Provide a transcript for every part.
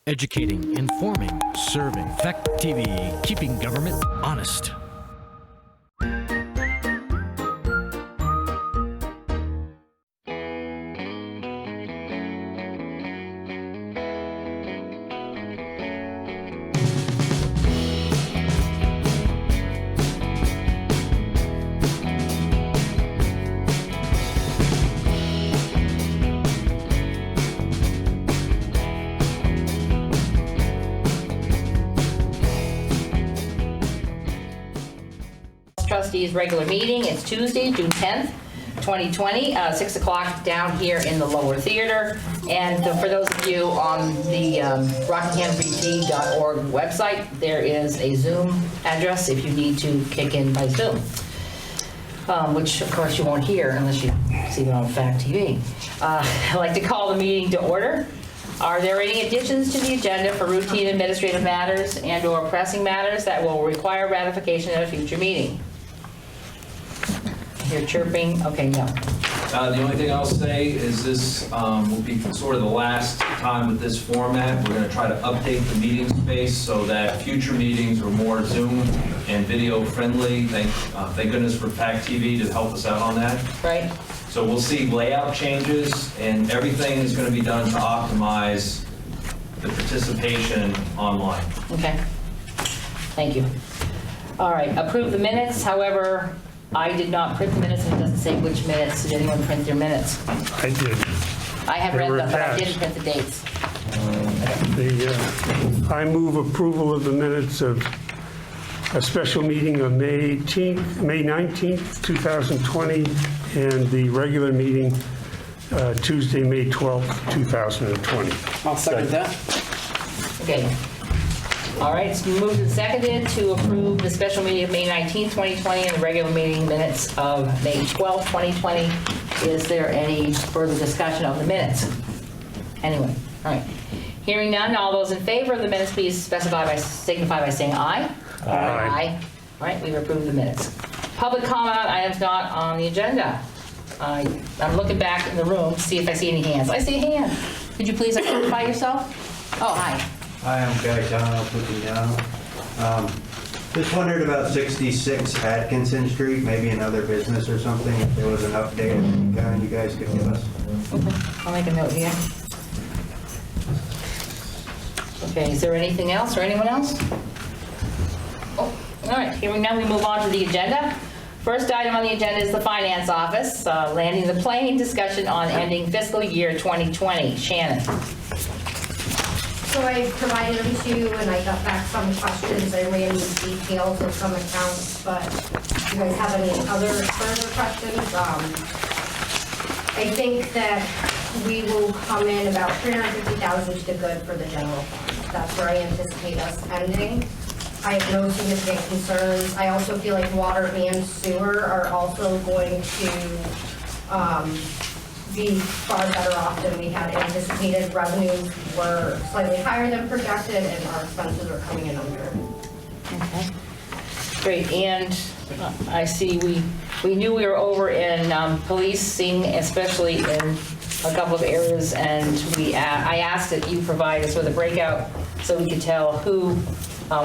Educating, informing, serving. Fact TV, keeping government honest. Trustees regular meeting. It's Tuesday, June 10th, 2020, 6 o'clock down here in the lower theater. And for those of you on the rockinghampt.org website, there is a Zoom address if you need to kick in by Zoom, which of course you won't hear unless you see it on Fact TV. I'd like to call the meeting to order. Are there any additions to the agenda for routine administrative matters and/or pressing matters that will require ratification at a future meeting? You're chirping. Okay, no. The only thing I'll say is this will be sort of the last time with this format. We're going to try to update the meeting space so that future meetings are more Zoom and video friendly. Thank goodness for Fact TV to help us out on that. Right. So we'll see layout changes, and everything is going to be done to optimize the participation online. Okay. Thank you. All right. Approve the minutes. However, I did not print the minutes, and it doesn't say which minutes. Did anyone print their minutes? I did. I have read them, but I didn't print the dates. I move approval of the minutes of a special meeting on May 19th, 2020, and the regular meeting Tuesday, May 12th, 2020. I'll second that. Okay. All right, it's been moved and seconded to approve the special meeting of May 19th, 2020, and the regular meeting minutes of May 12th, 2020. Is there any further discussion of the minutes? Anyone? All right. Hearing none, all those in favor of the minutes, please signify by saying aye. Aye. All right, we've approved the minutes. Public comment on items not on the agenda. I'm looking back in the room to see if I see any hands. I see a hand. Could you please identify yourself? Oh, hi. Hi, I'm Guy Dono, Pugliano. Just wondered about 66 Atkinson Street, maybe another business or something, if there was an update you guys could give us. Okay, I'll make a note here. Okay, is there anything else or anyone else? Oh, all right, hearing none, we move on to the agenda. First item on the agenda is the Finance Office, landing the plane, discussion on ending fiscal year 2020. Shannon. So I provided them to you, and I got back some questions. I ran these details of some accounts, but if you guys have any other further questions, I think that we will come in about $350,000 to the good for the general fund. That's where I anticipate us ending. I have no significant concerns. I also feel like water and sewer are also going to be far better off than we had anticipated. Revenues were slightly higher than projected, and our expenses are coming in under. Okay. Great, and I see we knew we were over in policing, especially in a couple of areas, and I asked that you provide us with a breakout so we could tell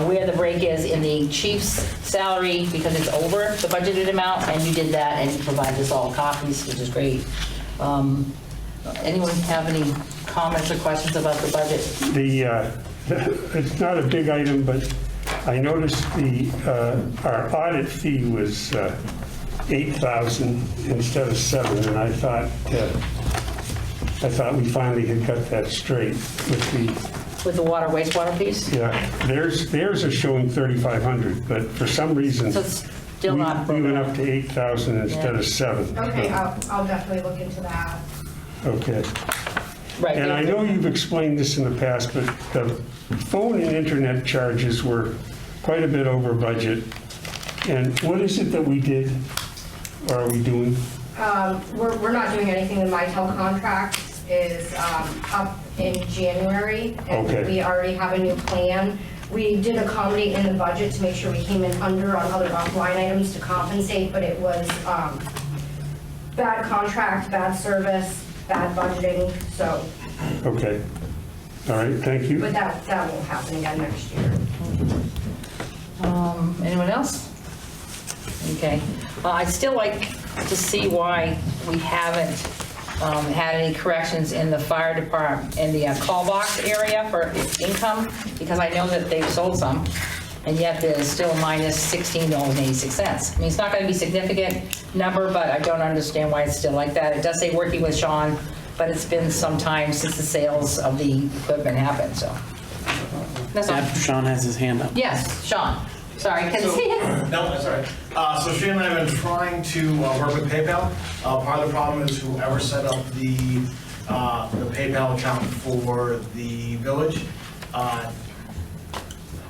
where the break is in the chief's salary, because it's over the budgeted amount, and you did that, and you provided us all copies, which is great. Anyone have any comments or questions about the budget? It's not a big item, but I noticed our audit fee was $8,000 instead of $7,000, and I thought we finally had got that straight With the water wastewater piece? Yeah, theirs are showing $3,500, but for some reason So it's still not we broken went up. up to $8,000 instead of $7,000. Okay, I'll definitely look into that. Okay. Right. And I know you've explained this in the past, but the phone and internet charges were quite a bit over budget. And what is it that we did, or are we doing? We're not doing anything. The MyTel contract is up in January, and Okay. we already have a new plan. We did accommodate in the budget to make sure we came in under on other line items to compensate, but it was bad contract, bad service, bad budgeting, so. Okay. All right, thank you. But that won't happen again next year. Anyone else? Okay. I'd still like to see why we haven't had any corrections in the fire department, in the call box area for income, because I know that they've sold some, and yet there's still minus $16.86. I mean, it's not going to be a significant number, but I don't understand why it's still like that. It does say working with Sean, but it's been some time since the sales of the equipment happened, so. That's all. Sean has his hand up. Yes, Sean. Sorry, can you see it? No, that's all right. So Shane and I have been trying to work with PayPal. Part of the problem is whoever set up the PayPal account for the village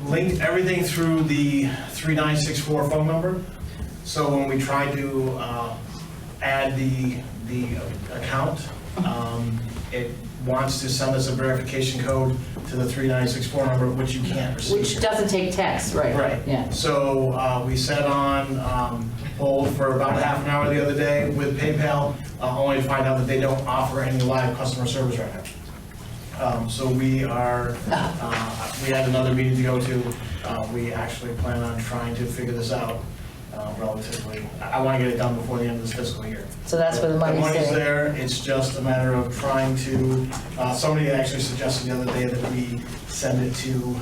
linked everything through the 3964 phone number. So when we try to add the account, it wants to send us a verification code to the 3964 number, which you can't receive. Which doesn't take text, right? Right. Yeah. So we sat on hold for about a half an hour the other day with PayPal, only to find out that they don't offer any live customer service right now. So we are, we had another meeting to go to. We actually plan on trying to figure this out relatively. I want to get it done before the end of this fiscal year. So that's where the money's The money's sitting. there, it's just a matter of trying to, somebody actually suggested the other day that we send it to,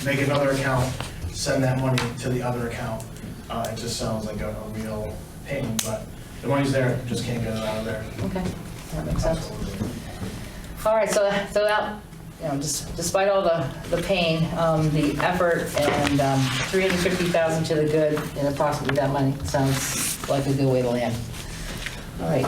make another account, send that money to the other account. It just sounds like a real pain, but the money's there, just can't get it out of there. Okay, that makes sense. All right, so that, you know, despite all the pain, the effort, and $350,000 to the good, and approximately that money sounds like a good way to land. All right,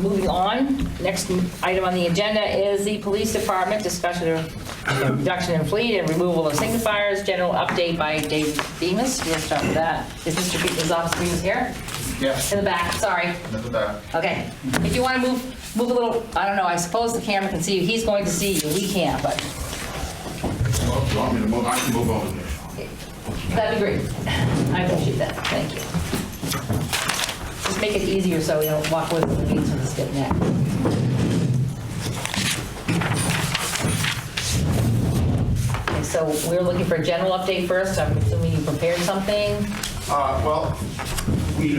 moving on. Next item on the agenda is the police department discussion of reduction in fleet and removal of signifiers. General update by Dave Bemis. We'll start with that. Is Mr. Officer Bemis here? Yes. In the back, sorry. In the back. Okay. If you want to move a little, I don't know, I suppose the camera can see you. He's going to see you. We can't, but Well, if you want me to move, I can move over there. that'd be great. I appreciate that. Thank you. Just make it easier so we don't walk with the meetings with a stiff neck. Okay, so we're looking for a general update first. I'm assuming you prepared something. Well, we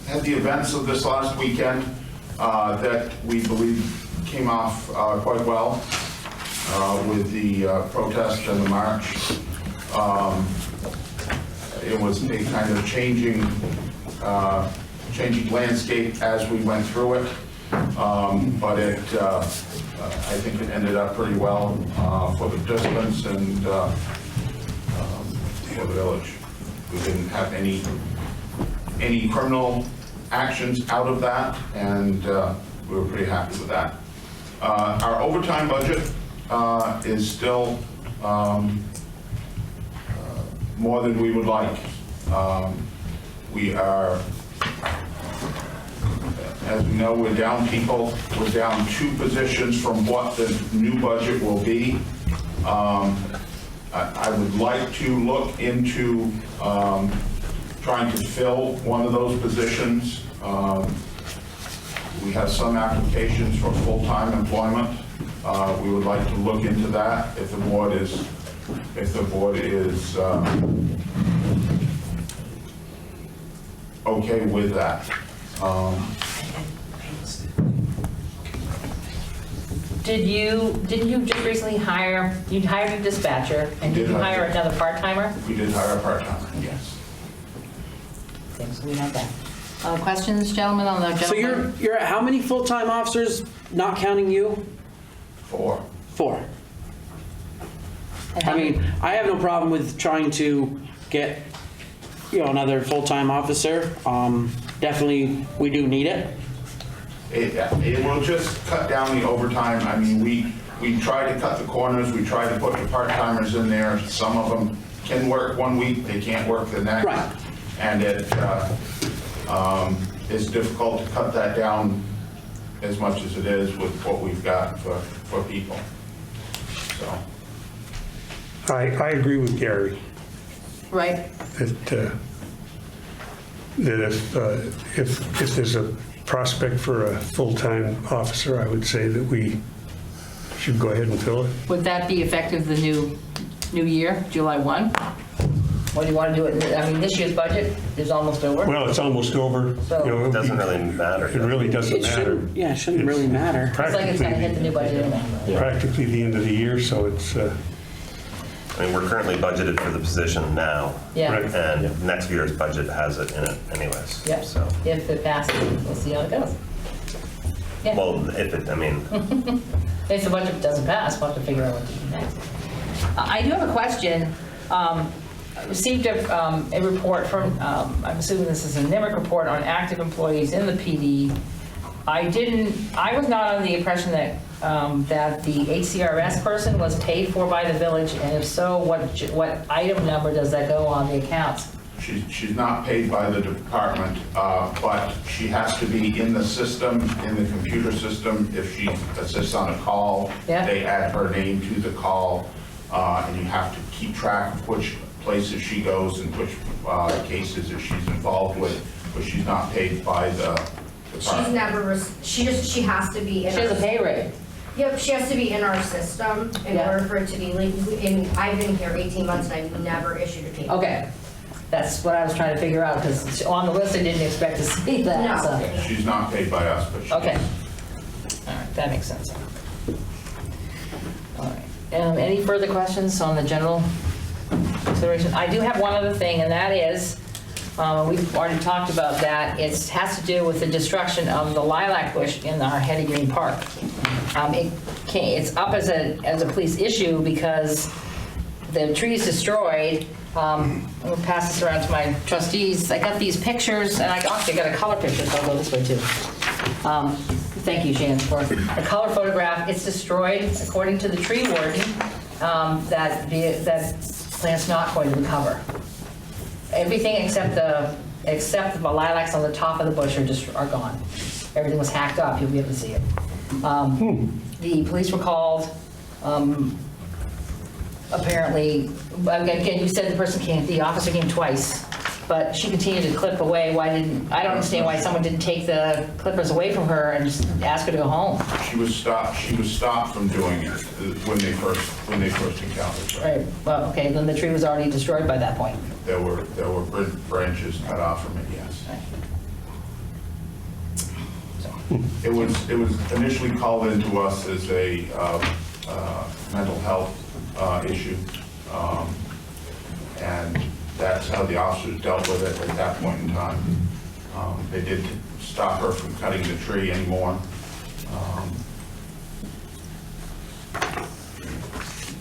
had the events of this last weekend that we believe came off quite well with the protest and the march. It was a kind of changing landscape as we went through it, but I think it ended up pretty well for the participants and for the village. We didn't have any criminal actions out of that, and we were pretty happy with that. Our overtime budget is still more than we would like. We are, as we know, we're down people. We're down 2 positions from what the new budget will be. I would like to look into trying to fill one of those positions. We have some applications for full-time employment. We would like to look into that if the board is okay with that. Didn't you just recently you hired a dispatcher, and did you hire another part-timer? We did hire a part-timer, yes. Okay, so we have that. Questions, gentlemen, on the So general? you're at how many full-time officers, not counting you? 4. 4. And how I many- mean, I have no problem with trying to get, another full-time officer. Definitely, we do need it. It will just cut down the overtime. I mean, we try to cut the corners, we try to put the part-timers in there. Some of them can work one week, they can't work the next. Right. And it's difficult to cut that down as much as it is with what we've got for people. So, I agree with Gary Right, that if there's a prospect for a full-time officer, I would say that we should go ahead and fill it. Would that be effective the new year, July 1? Or do you want to do it, I mean, this year's budget is almost over. Well, it's almost over. So- You know, It doesn't really matter. It really doesn't It matter. shouldn't, yeah, it shouldn't really matter. It's like it's going to hit the new budget anyway. Practically the end of the year, so it's, I mean, we're currently budgeted for the position now. Yeah. Right. And next year's budget has it in it anyways. Yep. So, If it passes, we'll see how it goes. Yeah. well, if it, I mean, If the budget doesn't pass, we'll have to figure out what to do next. I do have a question. I received a report from, I'm assuming this is a NIMRIC report on active employees in the PD. I was not under the impression that, that the HCRS person was paid for by the village, and if so, what item number does that go on the accounts? She's not paid by the department, but she has to be in the system, in the computer system. If she assists on a call, Yeah. they add her name to the call, and you have to keep track of which places she goes and which cases that she's involved with, but she's not paid by the She's department. never, she has to be in She has a our, pay rate. yep, she has to be in our system in Yeah. order for it to be legal. And I've been here 18 months and I've never issued a payment. Okay. That's what I was trying to figure out, because on the list, I didn't expect to see that, No. so. She's not paid by us, but she Okay. is. All right, that makes sense. All right. Any further questions on the general consideration? I do have one other thing, and that is, we've already talked about that. It has to do with the destruction of the lilac bush in our Hetty Green Park. It's up as a police issue because the tree is destroyed. I'm gonna pass this around to my trustees. I got these pictures, and I actually got a color picture, so I'll go this way too. Thank you, Shannon, for a color photograph. It's destroyed, according to the tree warden, that plant's not going to recover. Everything except the lilacs on the top of the bush are gone. Everything was hacked up. You'll be able to see it. The police were called. Apparently, again, you said the officer came twice, but she continued to clip away. I don't understand why someone didn't take the clippers away from her and just ask her to go home. She was stopped from doing it when they first encountered her. Right, well, okay, then the tree was already destroyed by that point. There were branches cut off from it, yes. It was initially called into us as a mental health issue, and that's how the officers dealt with it at that point in time. They didn't stop her from cutting the tree anymore.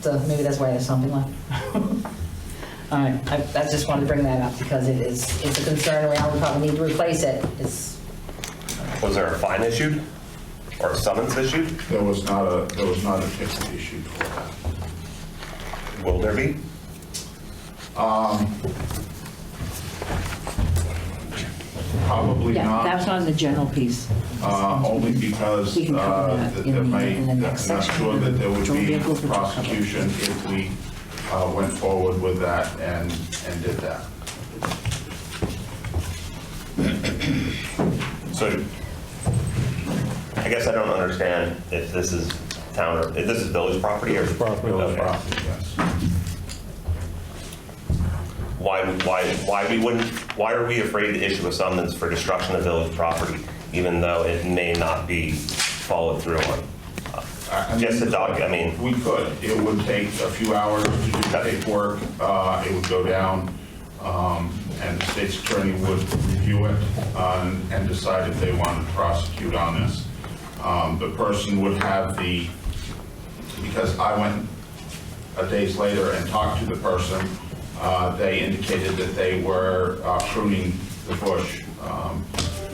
So maybe that's why there's something left. All right, I just wanted to bring that up because it's a concern around, we probably need to replace it. was there a fine issued or a summons issued? There was not a ticket issued for that. Will there be? Probably Yeah, not. that's not the general piece. Only because We can cover that in there the- may, in the I'm next not section. sure that there would Patrol be vehicles, which will cover. prosecution if we went forward with that and did that. So, I guess I don't understand if this is town or, if this is village property or? Village Okay. property, yes. Why are we afraid to issue a summons for destruction of village property, even though it may not be followed through on? I mean, Just a dog, I mean, We could. It would take a few hours to do the paperwork. It would go down, and the state's attorney would review it and decide if they wanted to prosecute on this. The person would have because I went a days later and talked to the person, they indicated that they were pruning the bush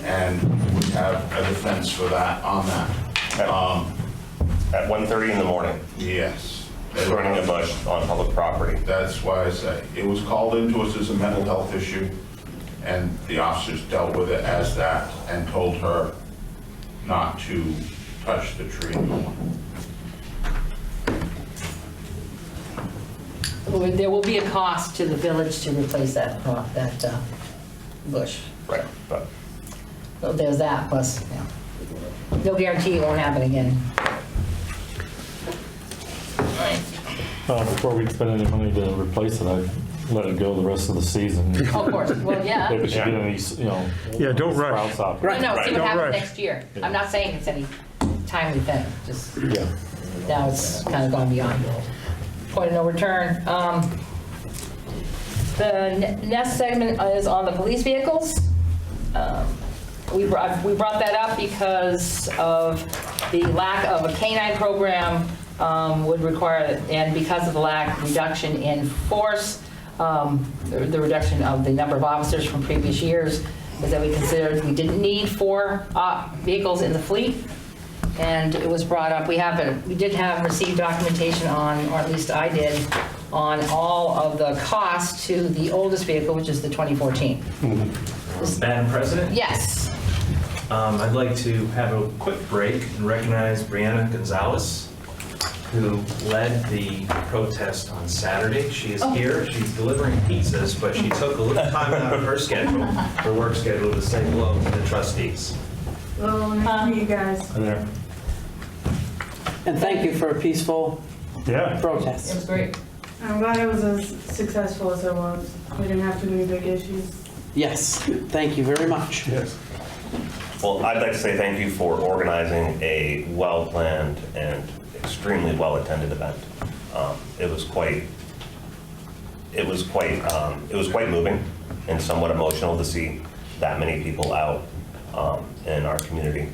and would have a defense for that, on that. at 1:30 in the morning, Yes. They were- burning a bush on public property. That's why I say, it was called into us as a mental health issue, and the officers dealt with it as that and told her not to touch the tree anymore. There will be a cost to the village to replace that bush. Right, but So there's that, plus, no guarantee it won't happen again. Before we spend any money to replace it, I'd let it go the rest of the season. Of course, well, yeah. If it should get any, Yeah, don't rush. sprouts out. Right. No, see what Don't happens rush. next year. I'm not saying it's any timely thing, just Yeah. now it's kind of gone beyond. Point of no return. The next segment is on the police vehicles. We brought that up because of the lack of a K-9 program would require, and because of the reduction in force, the reduction of the number of officers from previous years, is that we considered we didn't need 4 vehicles in the fleet. And it was brought up, we did have received documentation on, or at least I did, on all of the costs to the oldest vehicle, which is the 2014. Madam President? Yes. I'd like to have a quick break and recognize Brianna Gonzalez, who led the protest on Saturday. She is here. She's delivering pizzas, but she took a little time out of her schedule, her work schedule, to say hello to the trustees. Well, nice to meet you guys. There. And thank you for a peaceful Yeah. protest. It was great. I'm glad it was as successful as it was. We didn't have too many big issues. Yes, thank you very much. Yes. Well, I'd like to say thank you for organizing a well-planned and extremely well-attended event. It was quite moving and somewhat emotional to see that many people out in our community.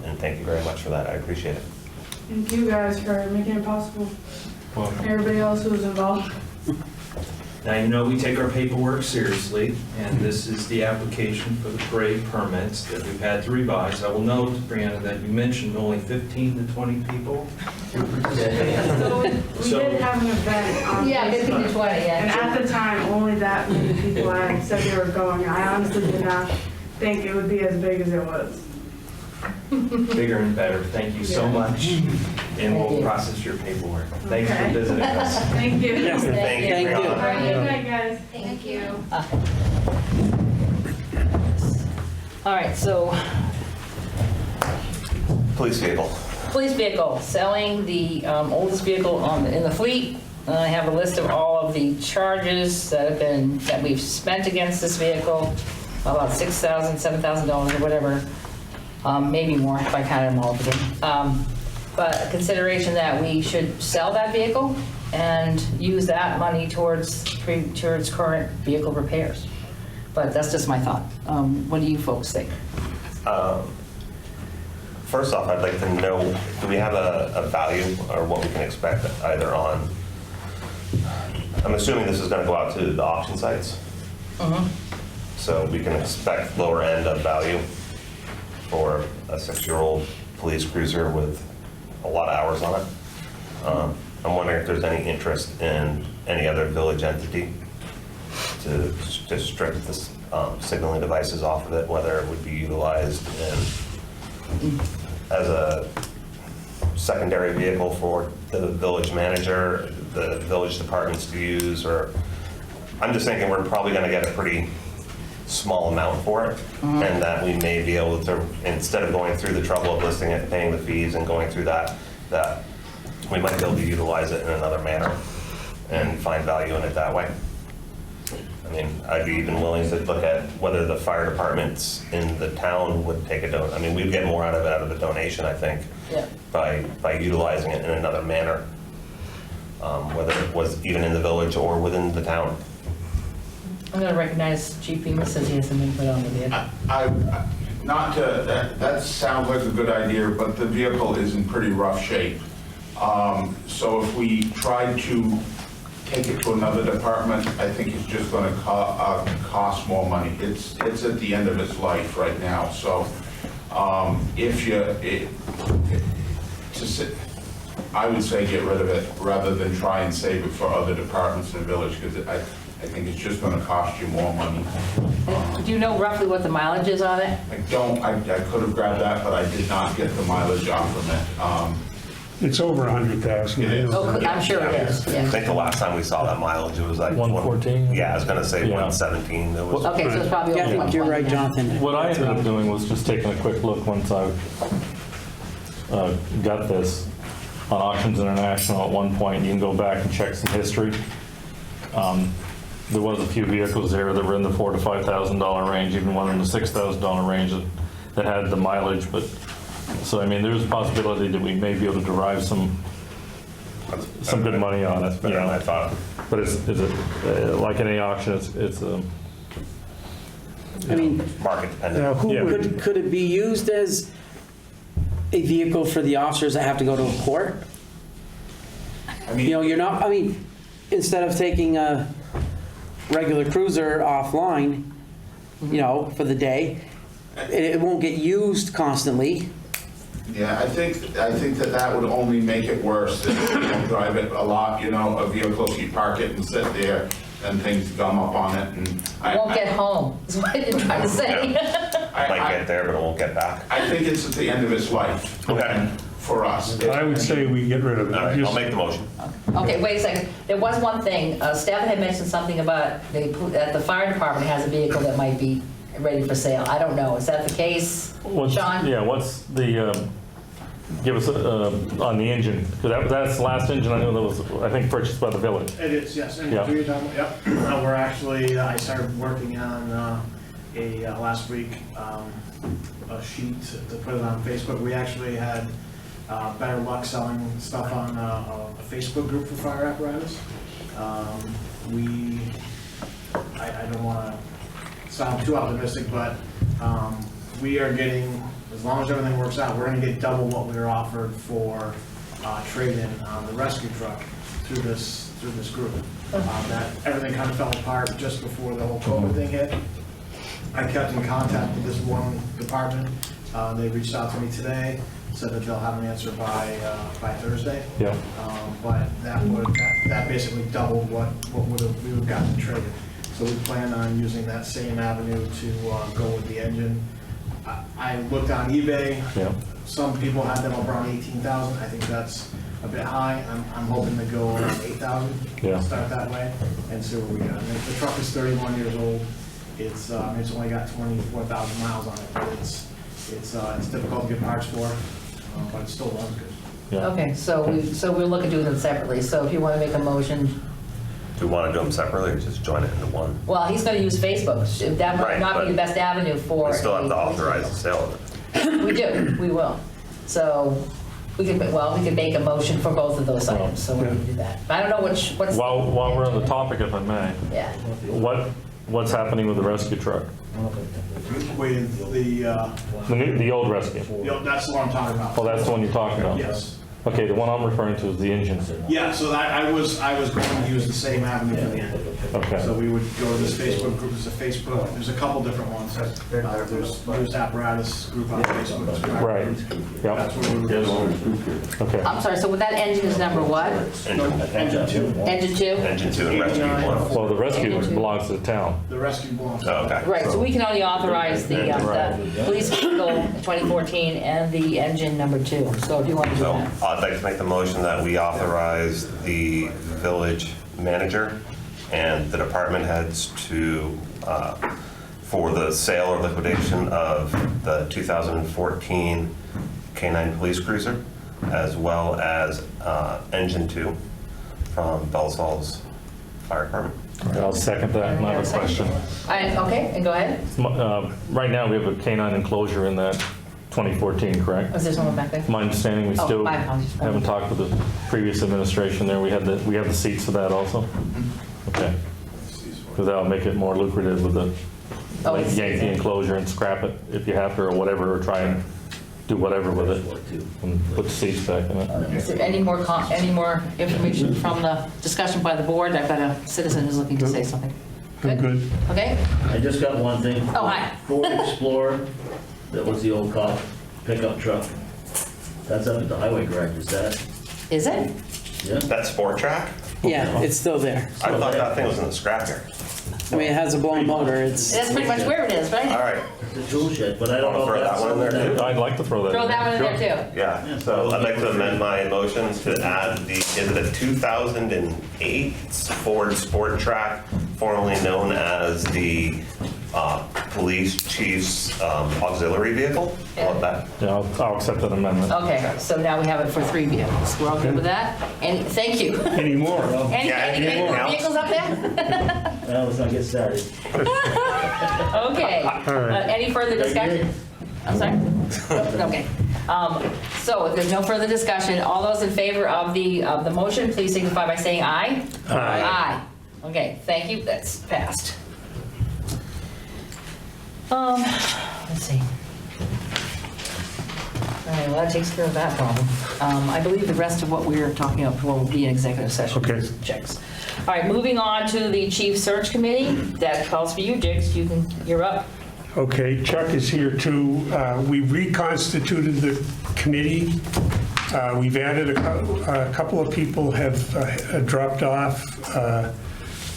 And thank you very much for that. I appreciate it. Thank you guys for making it possible. Everybody else who was involved. Now, you know we take our paperwork seriously, and this is the application for the parade permits that we've had to revise. I will note, Brianna, that you mentioned only 15 to 20 people. So we did have an event on Yeah, 15 to Facebook, 20, and yeah. at the time, only that many people had said they were going. I honestly did not think it would be as big as it was. Bigger and better. Thank you so much, and we'll process your paperwork. Thanks for Okay. visiting us. Thank you. Thank you. Thank you. All Brianna. right, good night, guys. Thank you. All right, so Police vehicle. police vehicle, selling the oldest vehicle in the fleet. I have a list of all of the charges that we've spent against this vehicle, about $6,000, $7,000 or whatever, maybe more if I counted them all again. But a consideration that we should sell that vehicle and use that money towards current vehicle repairs. But that's just my thought. What do you folks think? First off, I'd like to know, do we have a value or what we can expect either on, I'm assuming this is going to go out to the auction sites? So we can expect lower end of value for a 6-year-old police cruiser with a lot of hours on it. I'm wondering if there's any interest in any other village entity to strip the signaling devices off of it, whether it would be utilized as a secondary vehicle for the village manager, the village departments to use, or I'm just thinking we're probably going to get a pretty small amount for it, and that we may be able to, instead of going through the trouble of listing it, paying the fees and going through that we might be able to utilize it in another manner and find value in it that way. I mean, I'd be even willing to look at whether the fire departments in the town would take a donation. I mean, we'd get more out of a donation, I think, Yeah. by utilizing it in another manner, whether it was even in the village or within the town. I'm going to recognize Chief Bemis says he has some input on the vehicle. That sounds like a good idea, but the vehicle is in pretty rough shape. So if we try to take it to another department, I think it's just going to cost more money. It's at the end of its life right now. So I would say get rid of it rather than try and save it for other departments in the village, because I think it's just going to cost you more money. Do you know roughly what the mileage is on it? I don't, I could have grabbed that, but I did not get the mileage off of it. It's over 100,000. It is. Oh, I'm sure it is, I yeah. think the last time we saw that mileage, it was like 114? Yeah, I was going to say Yeah. 117. It was. Okay, so it's probably Yeah, I over think you're 120 right, now. Jonathan. What I ended up doing was just taking a quick look once I got this. on Auctions International at one point. You can go back and check some history. There was a few vehicles there that were in the $4,000 to $5,000 range, even one in the $6,000 range that had the mileage. But so I mean, there's a possibility that we may be able to derive some good money on it. That's better than I thought. But is it like any auction? It's I mean, Market dependent. Now, who Yeah. would, could it be used as a vehicle for the officers that have to go to a court? I mean, You know, you're not, I mean, instead of taking a regular cruiser offline, you know, for the day, it won't get used constantly. yeah, I think that would only make it worse if you don't drive it a lot, you know, a vehicle, you park it and sit there, and things gum up on it, and I Won't get home, is what you're trying to say. Might get there, but it won't get back. I think it's at the end of its life. Okay. For us. I would say we get rid of it. All right, I'll make the motion. Okay, wait a second. There was one thing. Staff had mentioned something about that the fire department has a vehicle that might be ready for sale. I don't know. Is that the case, Sean? Yeah, what's the, give us on the engine, because that's the last engine I know that was, I think, purchased by the village. It is, yes. And Yeah. you're talking about- Yep. We're actually, I started working on last week, a sheet to put it on Facebook. We actually had better luck selling stuff on a Facebook group for fire apparatus. I don't want to sound too optimistic, but we are getting, as long as everything works out, we're going to get double what we were offered for trade-in on the rescue truck through this group. That everything kind of fell apart just before the whole COVID thing hit. I kept in contact with this one department. They reached out to me today, said that they'll have an answer by Thursday. Yeah. But that basically doubled what we would have gotten traded. So we plan on using that same avenue to go with the engine. I looked on eBay. Yeah. Some people have them up around 18,000. I think that's a bit high. I'm hoping to go around 8,000. Yeah. Start that way and see where we go. And the truck is 31 years old. It's only got 24,000 miles on it, but it's difficult to get parts for, but it still runs good. Yeah. Okay, so we're looking to do them separately. So if you want to make a motion, Do we want to do them separately or just join it into one? well, he's going to use Facebook. That might Right, not be but the best avenue for. We still have to a- authorize the sale of it. We do, we will. So we can make a motion for both of those items, so we can do that. I don't know what's. While we're on the topic, if I may, Yeah. what's happening with the rescue truck? With The old rescue? that's the one I'm talking about. Oh, that's the one you're talking about? Yes. Okay, the one I'm referring to is the engine. Yeah, so I was going to use the same avenue for the end. Okay. So we would go to this Facebook group, there's a couple different ones. There's used apparatus group on Facebook. Right. Yep. That's where we would go. Okay. I'm sorry, so that engine is number what? Engine 2. Engine 2? Engine 2 and rescue 1. Well, the rescue belongs to the town. The rescue belongs to. Oh, okay. Right, so we can only authorize the police vehicle 2014 and the engine number 2. So if you want to do So that. I'd like to make the motion that we authorize the village manager and the department heads to, for the sale or liquidation of the 2014 K9 police cruiser, as well as Engine 2 from Bellows Fire Department. I'll second that, not a question. Okay, and go ahead. Right now, we have a K9 enclosure in that 2014, correct? Was there someone back there? My understanding, we Oh, still my apologies. haven't talked with the previous administration there. We have the seats for that also? Okay. Because that'll make it more lucrative with the Oh, it's- yank the enclosure and scrap it if you have to or whatever, or try and do whatever with it and put the seats back in it. Is there any more information from the discussion by the board? I've got a citizen who's looking to say something. I'm good. Okay? I just got one thing. Oh, hi. Ford Explorer, that was the old cop pickup truck. That's up at the highway garage, is that? Is it? Yeah. That Sport Track? Yeah, it's still there. I thought that thing was in the scrapyard. I mean, it has a blown motor, That's pretty much where it is, All right? right. The tool shed, but I don't know Throw if that that's one in there, something too? I'd like to throw that in. Throw that one in Sure. there too. Yeah, so I'd like to amend my motion to add is it a 2008 Ford Sport Track, formerly known as the police chief's auxiliary vehicle. How about that? Yeah, I'll accept that amendment. Okay, so now we have it for 3 vehicles. We're all good with that? And thank you. Any more? Any more vehicles up there? Well, let's not get started. Okay. Any further discussion? I'm sorry? Okay. So if there's no further discussion, all those in favor of the motion, please signify by saying aye. Aye. Aye. Okay, thank you. That's passed. Let's see. All right, well, that takes care of that problem. I believe the rest of what we're talking about will be an executive session. Okay. Checks. All right, moving on to the Chief Search Committee. That calls for you, Diggs. You're up. Okay, Chuck is here too. We reconstituted the committee. We've added a couple of people have dropped off.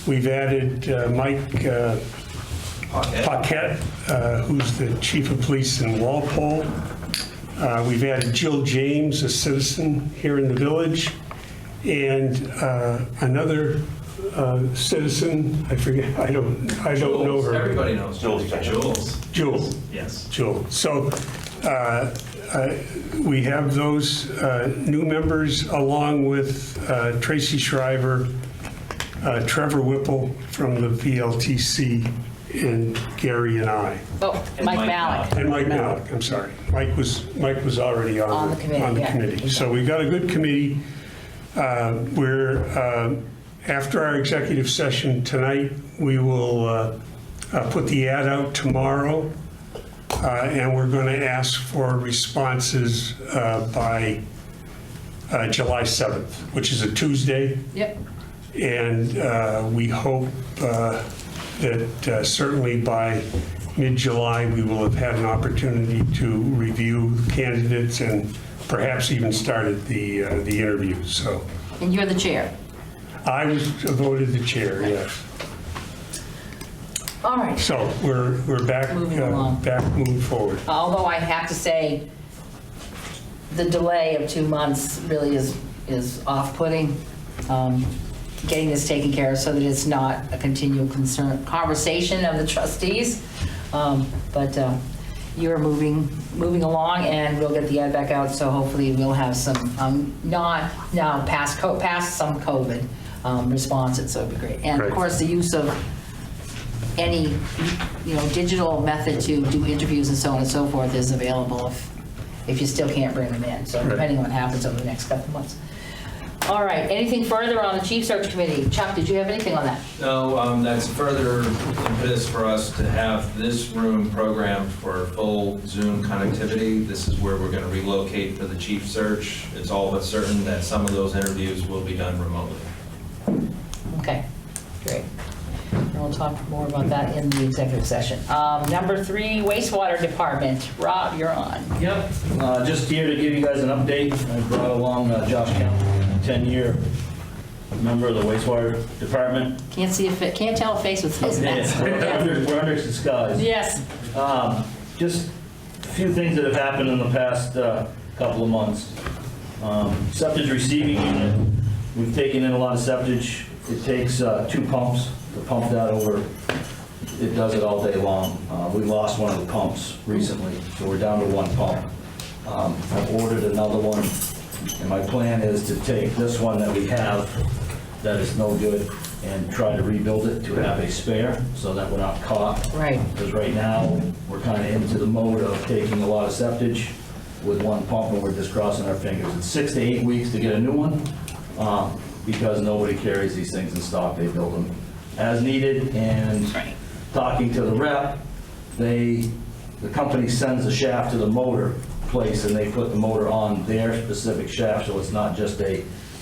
We've added Mike Paquette, who's the chief of police in Walpole. We've added Jill James, a citizen here in the village, and another citizen. I forget. I don't know her. Everybody knows Jules. Jewel. Yes. Jewel. So we have those new members along with Tracy Shriver, Trevor Whipple from the VLTC, and Gary and I. Oh, Mike Malik. And Mike Malik, I'm sorry. Mike was already on the committee. Yeah. So we've got a good committee. After our executive session tonight, we will put the ad out tomorrow, and we're going to ask for responses by July 7th, which is a Tuesday. Yep. And we hope that certainly by mid-July, we will have had an opportunity to review candidates and perhaps even started the interviews. So, And you're the chair. I was voted the chair, yes. All right. So we're back moving forward. Although I have to say, the delay of 2 months really is off-putting. Getting this taken care of so that it's not a continual conversation of the trustees. But you're moving along, and we'll get the ad back out. So hopefully we'll have some not now past some COVID responses. So it'd be great. And of course, the use of any digital method to do interviews and so on and so forth is available if you still can't bring them in. So depending on what happens over the next couple of months. All right, anything further on the Chief Search Committee? Chuck, did you have anything on that? No, that's further impetus for us to have this room programmed for full Zoom connectivity. This is where we're going to relocate for the chief search. It's all but certain that some of those interviews will be done remotely. Okay, great. And we'll talk more about that in the executive session. Number 3, wastewater department. Rob, you're on. Yep, just here to give you guys an update. I brought along Josh Kemp, 10-year member of the wastewater department. Can't tell a face with his mask. We're under disguise. Yes. Just a few things that have happened in the past couple of months. Septic receiving unit, we've taken in a lot of septic. It takes 2 pumps to pump that over. It does it all day long. We lost one of the pumps recently, so we're down to 1 pump. I've ordered another one, and my plan is to take this one that we have that is no good and try to rebuild it to have a spare so that we're not caught. Right. Because right now, we're kind of into the mode of taking a lot of septic with 1 pump, and we're just crossing our fingers. It's 6 to 8 weeks to get a new one because nobody carries these things in stock. They build them as needed, and talking to the rep, the company sends a shaft to the motor place, and they put the motor on their specific shaft, so it's not just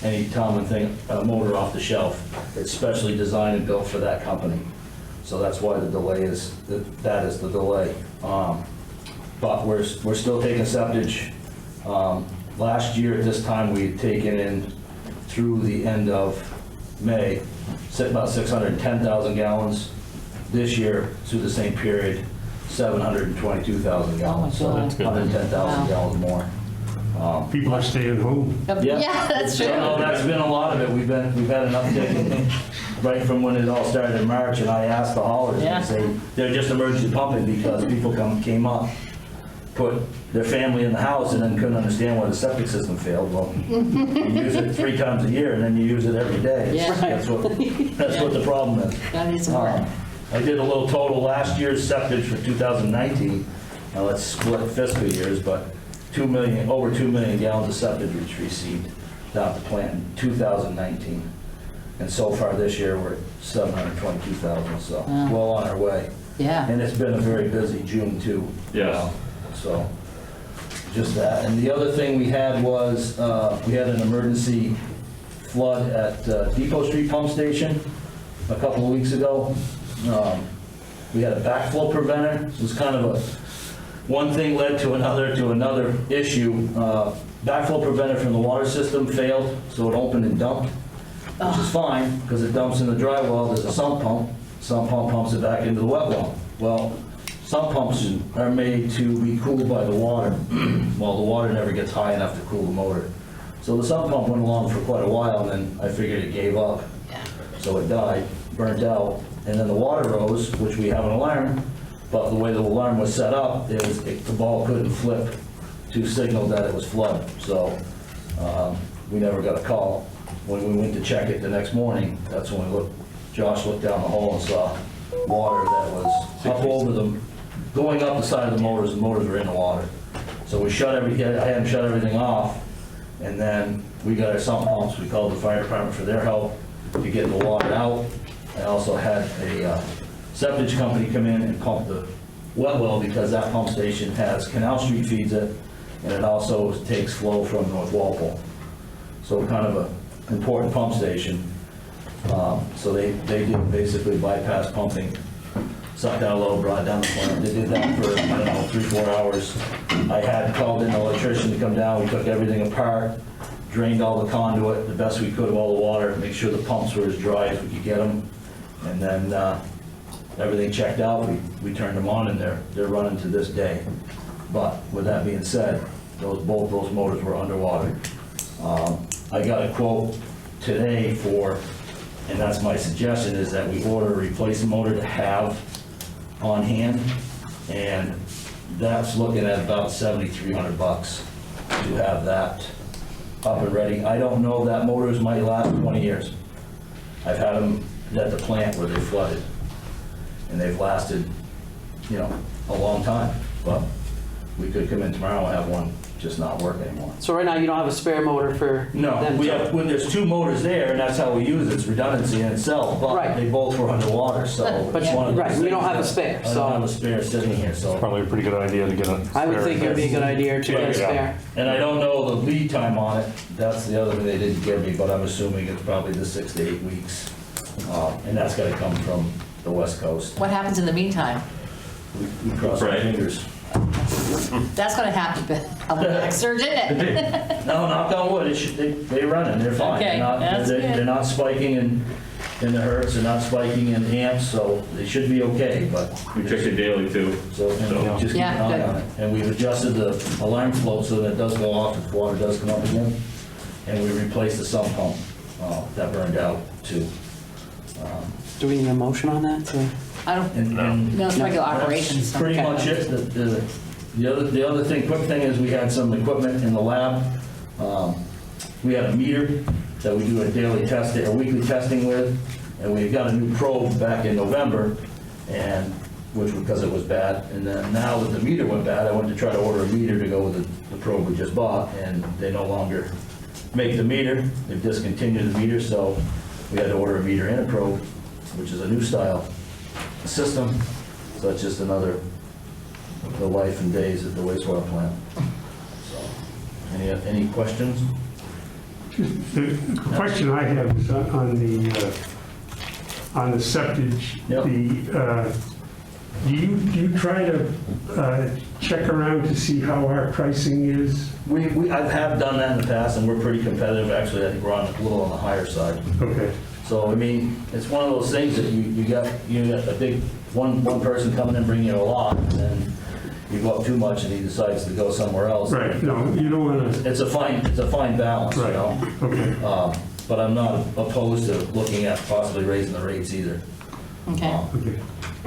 any common thing, a motor off the shelf. It's specially designed and built for that company. So that's why the delay is, that is the delay. But we're still taking septic. Last year at this time, we had taken in through the end of May, about 610,000 gallons. This year, through the same period, 722,000 gallons. Oh my God. So 110,000 gallons more. People are staying home. Yeah, that's true. So, no, that's been a lot of it. We've had an uptick right from when it all started in March, and I asked the haulers, Yeah. and say, they're just emergency pumping because people came up, put their family in the house, and then couldn't understand why the septic system failed. Well, you use it 3 times a year, and then you use it every day. Yeah. That's what the problem is. Gotta need some more. I did a little total last year's septic for 2019. Now let's split fiscal years, but over 2 million gallons of septic which received down at the plant in 2019. And so far this year, we're at 722,000, so Wow. well on our way. Yeah. And it's been a very busy June too. Yes. So, just that. And the other thing we had was, we had an emergency flood at Depot Street Pump Station a couple of weeks ago. We had a backflow preventer. It was kind of one thing led to another issue. Backflow preventer from the water system failed, so it opened and dumped, which is fine, because it dumps in the dry well. There's a sump pump. Sump pump pumps it back into the wet well. Well, sump pumps are made to be cooled by the water. Well, the water never gets high enough to cool the motor. So the sump pump went along for quite a while, and then I figured it gave up. So it died, burnt out, and then the water rose, which we have an alarm, but the way the alarm was set up is the ball couldn't flip to signal that it was flood. So we never got a call. When we went to check it the next morning, that's when Josh looked down the hole and saw water that was up over them, going up the side of the motors were in the water. So we I had him shut everything off, and then we got our sump pumps. We called the fire department for their help to get the water out. I also had a septic company come in and pump the wet well, because that pump station has Canal Street feeds it, and it also takes flow from North Walpole. So kind of an important pump station. So they did basically bypass pumping, sucked out a little, brought it down the plant. They did that for, I don't know, 3-4 hours. I had called in an electrician to come down. We took everything apart, drained all the conduit the best we could of all the water, make sure the pumps were as dry as we could get them. And then everything checked out. We turned them on, and they're running to this day. But with that being said, both those motors were underwater. I got a quote today and that's my suggestion, is that we order a replacement motor to have on hand, and that's looking at about $7,300 to have that up and ready. I don't know, that motors might last 20 years. I've had them at the plant where they flooded, and they've lasted, a long time. But we could come in tomorrow and have one just not work anymore. So right now, you don't have a spare motor for No, them to- when there's 2 motors there, and that's how we use it, it's redundancy in itself, but Right. they both were underwater, so But it's one of those right, we don't things have a that- spare, I so- don't have a spare sitting here, so. Probably a pretty good idea to get a I would spare. think it'd be a good idea to get a spare. And I don't know the lead time on it, that's the other thing they didn't give me, but I'm assuming it's probably the 6 to 8 weeks. And that's gotta come from the West Coast. What happens in the meantime? We cross our fingers. That's gonna happen, I'm an exert, isn't it? No, knock on wood, they running, they're fine. Okay, that's good. They're not spiking in the hertz, they're not spiking in amps, so they should be okay, but. We check it daily too. So, and we just keep Yeah, an eye good. on it. And we've adjusted the alarm flow so that it does go off if water does come up again. And we replaced the sump pump that burned out too. Do we need a motion on that? I don't, And no, it's regular that's operations. so- pretty much it. The other thing, quick thing is we had some equipment in the lab. We had a meter that we do a daily testing, a weekly testing with, and we got a new probe back in November, because it was bad. And then now that the meter went bad, I went to try to order a meter to go with the probe we just bought, and they no longer make the meter. They've discontinued the meter, so we had to order a meter and a probe, which is a new style system. So it's just the life and days at the wastewater plant. So, any questions? The question I have is on the septic. Yep. Do you try to check around to see how our pricing is? I have done that in the past, and we're pretty competitive. Actually, I think we're a little on the higher side. Okay. So, I mean, it's one of those things that you got a big, one person coming in bringing you a lot, and then you go up too much and he decides to go somewhere else. Right, no, you don't want to, It's a fine balance, you right, know? okay, But I'm not opposed to looking at possibly raising the rates either. Okay. okay.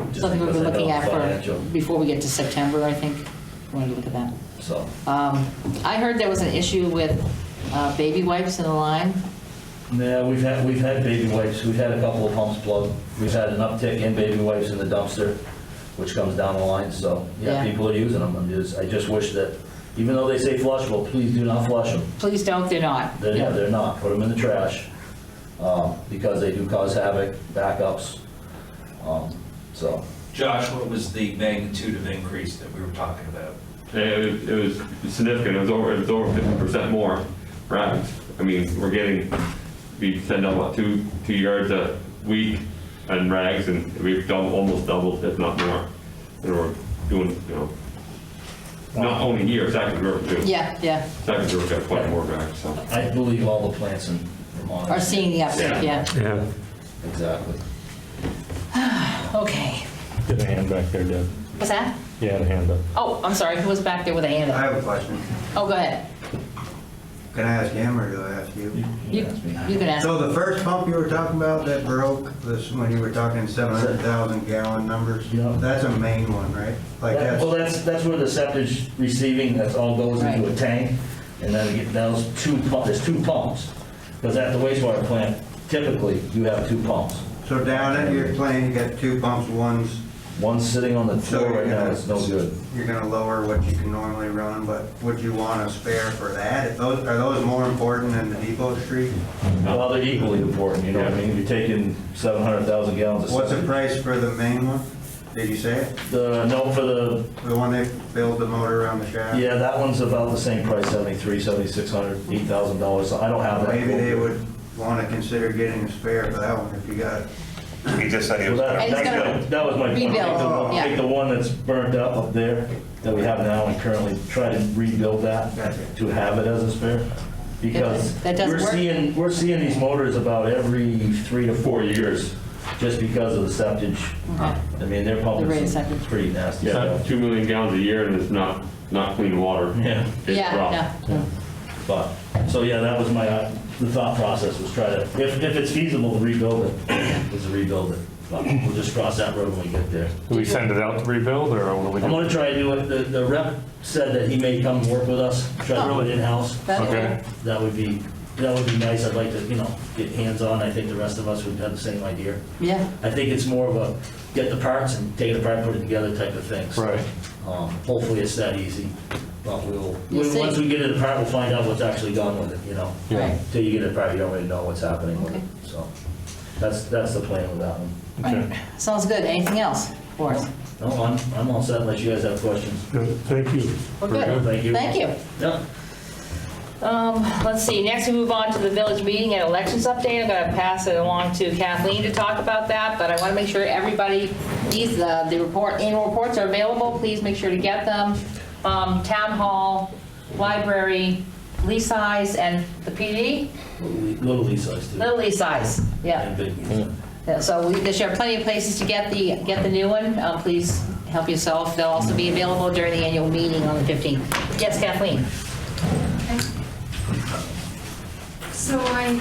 Just Something we've because been I know looking at financial, for, before we get to September, I think. We want to look at that. So, I heard there was an issue with baby wipes in the line. yeah, we've had baby wipes, we've had a couple of pumps plugged, we've had an uptick in baby wipes in the dumpster, which comes down the line, so, yeah, Yeah. people are using them. I just wish that, even though they say flushable, please do not flush them. Please don't, they're not. They're not, put them in the trash, because they do cause havoc, backups, so. Josh, what was the magnitude of increase that we were talking about? It was significant. It was over 50% more rags. I mean, we send out what, two yards a week and rags, and we've almost doubled, if not more. And we're doing, not only here, Second River too. Yeah. Second River got quite more rags, so. I believe all the plants in Vermont. Are seeing the uptick, yeah. Yeah. Exactly. Okay. Get a hand back there, Deb. What's that? Yeah, a hand up. Oh, I'm sorry, who was back there with a hand I up? have a question. Oh, go ahead. Can I ask him or do I ask you? You can ask. So the first pump you were talking about that broke, this, when you were talking 700,000 gallon numbers, Yeah. that's a main one, right? Like Well, that's where the septic receiving, that all goes into a tank, and then there's two pumps. Because at the wastewater plant, typically, you have two pumps. So down at your plant, you got two pumps, One's sitting on the floor right now, it's no good. You're gonna lower what you can normally run, but would you want a spare for that? Are those more important than the Depot Street? Well, they're equally important, you know what I mean? You're taking 700,000 gallons of What's the septic. price for the main one? Did you say it? No, for the, The one they build the motor around the shaft? yeah, that one's about the same price, 7,300, 7,600, $8,000, so I don't have that. Maybe they would wanna consider getting a spare for that one if you got it. He just said he was Well, going to that was my point. Rebuild, yeah. Take the one that's burnt up there that we have now and currently try to rebuild that to have it as a spare. Because That doesn't work? we're seeing these motors about every 3 to 4 years just because of the septage. Okay. I mean, they're The pumping rate of some septic. pretty nasty Yeah, stuff. 2 million gallons a year, and it's not clean water. Yeah. It's rough. Yeah. But, so yeah, that was the thought process was try to, if it's feasible to rebuild it, is to rebuild it. But we'll just cross that road when we get there. Do we send it out to rebuild, or what do we I'm do? gonna try to do it, the rep said that he may come work with us, try to do it in-house. That's Okay. That would be nice, I'd like to, get hands-on, I think the rest of us would have the same idea. Yeah. I think it's more of a, get the parts and take it apart, put it together type of thing. So, Right. hopefully it's that easy, but You'll see. once we get it apart, we'll find out what's actually gone with it, Right. Till you get it apart, you don't really know what's happening with it, Okay. so, that's the plan with that one. Right. Sounds good. Anything else for us? No, I'm all set unless you guys have questions. Thank you. We're good. Thank you. Thank you. Yep. Let's see, next we move on to the village meeting and elections update. I'm gonna pass it along to Kathleen to talk about that, but I wanna make sure everybody needs the annual reports are available. Please make sure to get them. Town hall, library, Lee size, and the PD? Little Lee size too. Little Lee size, yeah. And big. Yeah, so there are plenty of places to get the new one. Please help yourself. They'll also be available during the annual meeting on the 15th. Yes, Kathleen? So I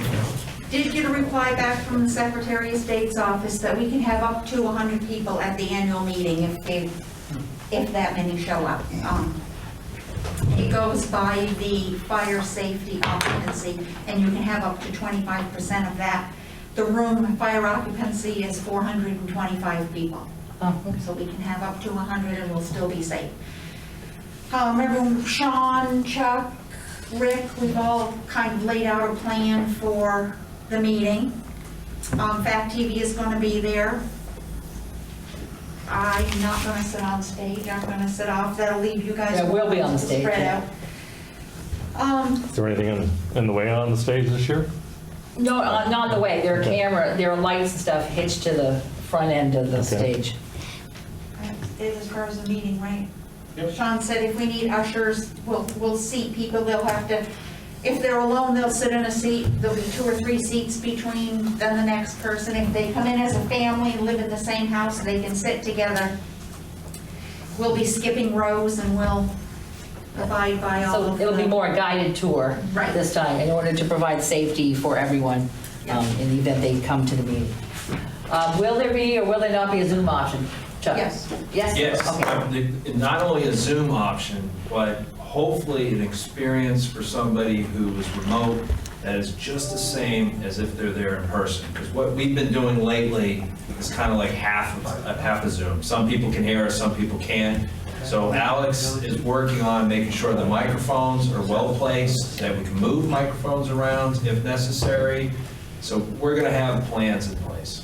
did get a reply back from the Secretary of State's office that we can have up to 100 people at the annual meeting if that many show up. It goes by the fire safety occupancy, and you can have up to 25% of that. The room fire occupancy is 425 people. So we can have up to 100 and we'll still be safe. Remember Sean, Chuck, Rick, we've all kind of laid out a plan for the meeting. Fact TV is going to be there. I'm not going to sit on stage. I'm going to sit off. That'll leave you guys. Yeah, we'll be on the stage, spread yeah. out. Is there anything in the way on the stage this year? No, not on the way. There are lights and stuff hitched to the front end of the stage. It is as far as the meeting, right? Sean said if we need ushers, we'll seat people. They'll have to, if they're alone, they'll sit in a seat. There'll be 2 or 3 seats between them and the next person. If they come in as a family and live in the same house, they can sit together. we'll be skipping rows and we'll abide by all So of it'll be the- more a guided tour Right. this time in order to provide safety for everyone in the event they come to the meeting. Will there be or will there not be a Zoom option? Chuck? Yes. Yes? Yes, Okay. not only a Zoom option, but hopefully an experience for somebody who is remote that is just the same as if they're there in person. Because what we've been doing lately is kind of like half a Zoom. Some people can hear us, some people can't. So Alex is working on making sure the microphones are well placed, that we can move microphones around if necessary. So we're going to have plans in place.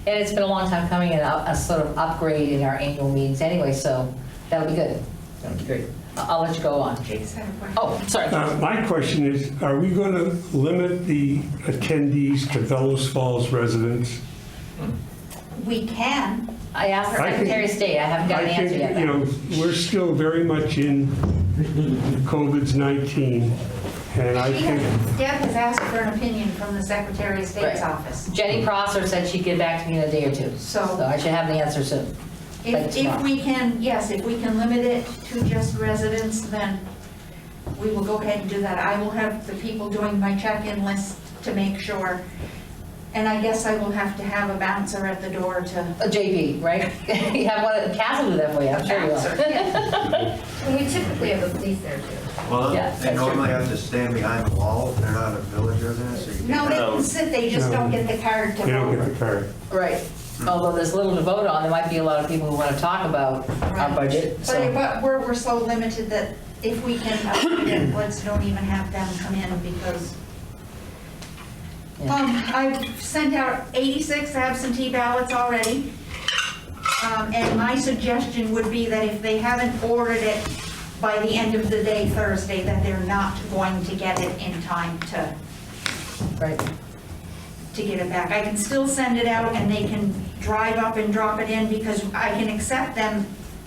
And it's been a long time coming, and a sort of upgrade in our annual meetings anyway, so that'll be good. That'll be great. I'll let you go on. Jake's had a question. Oh, sorry. My question is, are we going to limit the attendees to Bellows Falls residents? We can. I asked the I think- Secretary of State, I haven't got an I answer think, yet. you know, we're still very much in COVID-19, and I think, Deb has asked for an opinion from the Secretary of State's Right. office. Jenny Prosser said she'd get back to me in a day or two, So- so I should have the answer soon. Like If tomorrow. we can, yes, if we can limit it to just residents, then we will go ahead and do that. I will have the people doing my check-in list to make sure. And I guess I will have to have a bouncer at the door to. A JP, right? You have one, Cass will do that for you, I'm sure you Bouncer, will. yeah. And we typically have the police there too. Well, Yeah, they that's true. normally have to stand behind the wall if they're not a village resident, so you No, can't. they can sit, they just don't get the card to they don't get vote. the card. Right. Although there's little to vote on, there might be a lot of people who want to talk about our Right. budget, so. But we're so limited that if we can, let's don't even have them come in because. Yeah. I've sent out 86 absentee ballots already. And my suggestion would be that if they haven't ordered it by the end of the day Thursday, that they're not going to get it in time to Right. get it back. I can still send it out and they can drive up and drop it in because I can accept them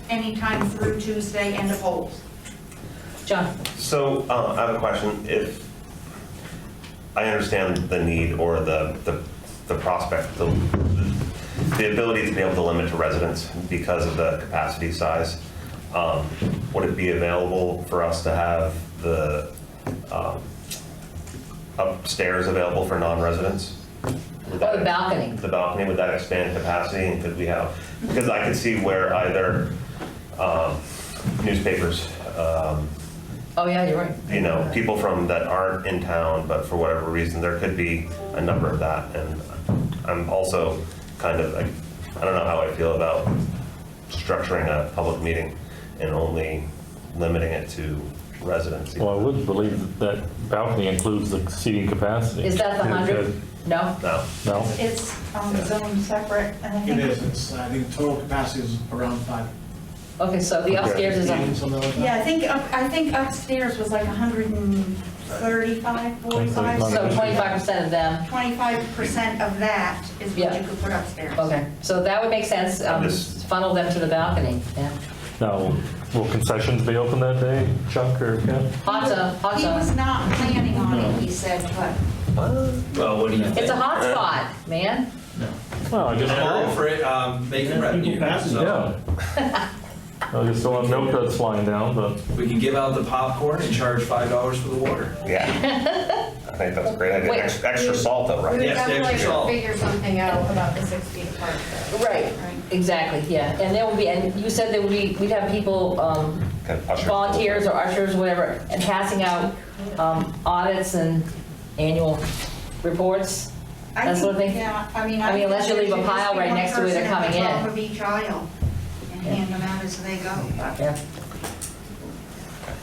anytime through Tuesday and the polls. John? So I have a question. If I understand the need or the prospect, the ability to be able to limit to residents because of the capacity size, would it be available for us to have the upstairs available for non-residents? Or the balcony? The balcony, would that expand capacity, and could we have, because I could see where either newspapers, Oh, yeah, you're right. you know, people from that aren't in town, but for whatever reason, there could be a number of that. And I'm also kind of, like, I don't know how I feel about structuring a public meeting and only limiting it to residents. Well, I would believe that balcony includes the seating capacity. Is that the 100? No? No. No? It's zoned separate and I It think. is, it's, I think total capacity is around 5. Okay, so the upstairs is on. Something like that. Yeah, I think upstairs was like 135, 45. So 25% of them. 25% of that is what Yeah. you could put upstairs. Okay, so that would make sense, funnel them to the balcony, yeah. Now, will concessions be open that day, Chuck or Ken? Hot tub, hot He was tub. not planning on it, he said, but Well, what do you think? It's a hot spot, man. Well, I just, I'm all for it, making revenue, so yeah. I just don't want milk that's flying down, but we can give out the popcorn and charge $5 for the water. Yeah. I think that's a great idea. Wait. Extra salt though, We right? would Yes, definitely extra salt. figure something out about the 6 feet apart though. Right, exactly, yeah. And there will be, and you said there would be, we'd have people, Kind of usher. volunteers or ushers, whatever, and passing out audits and annual reports, I that sort of think, thing. yeah, I mean. I mean, unless you leave a pile right next to where they're coming in. Top of each aisle and hand them out as they go, but. Yeah.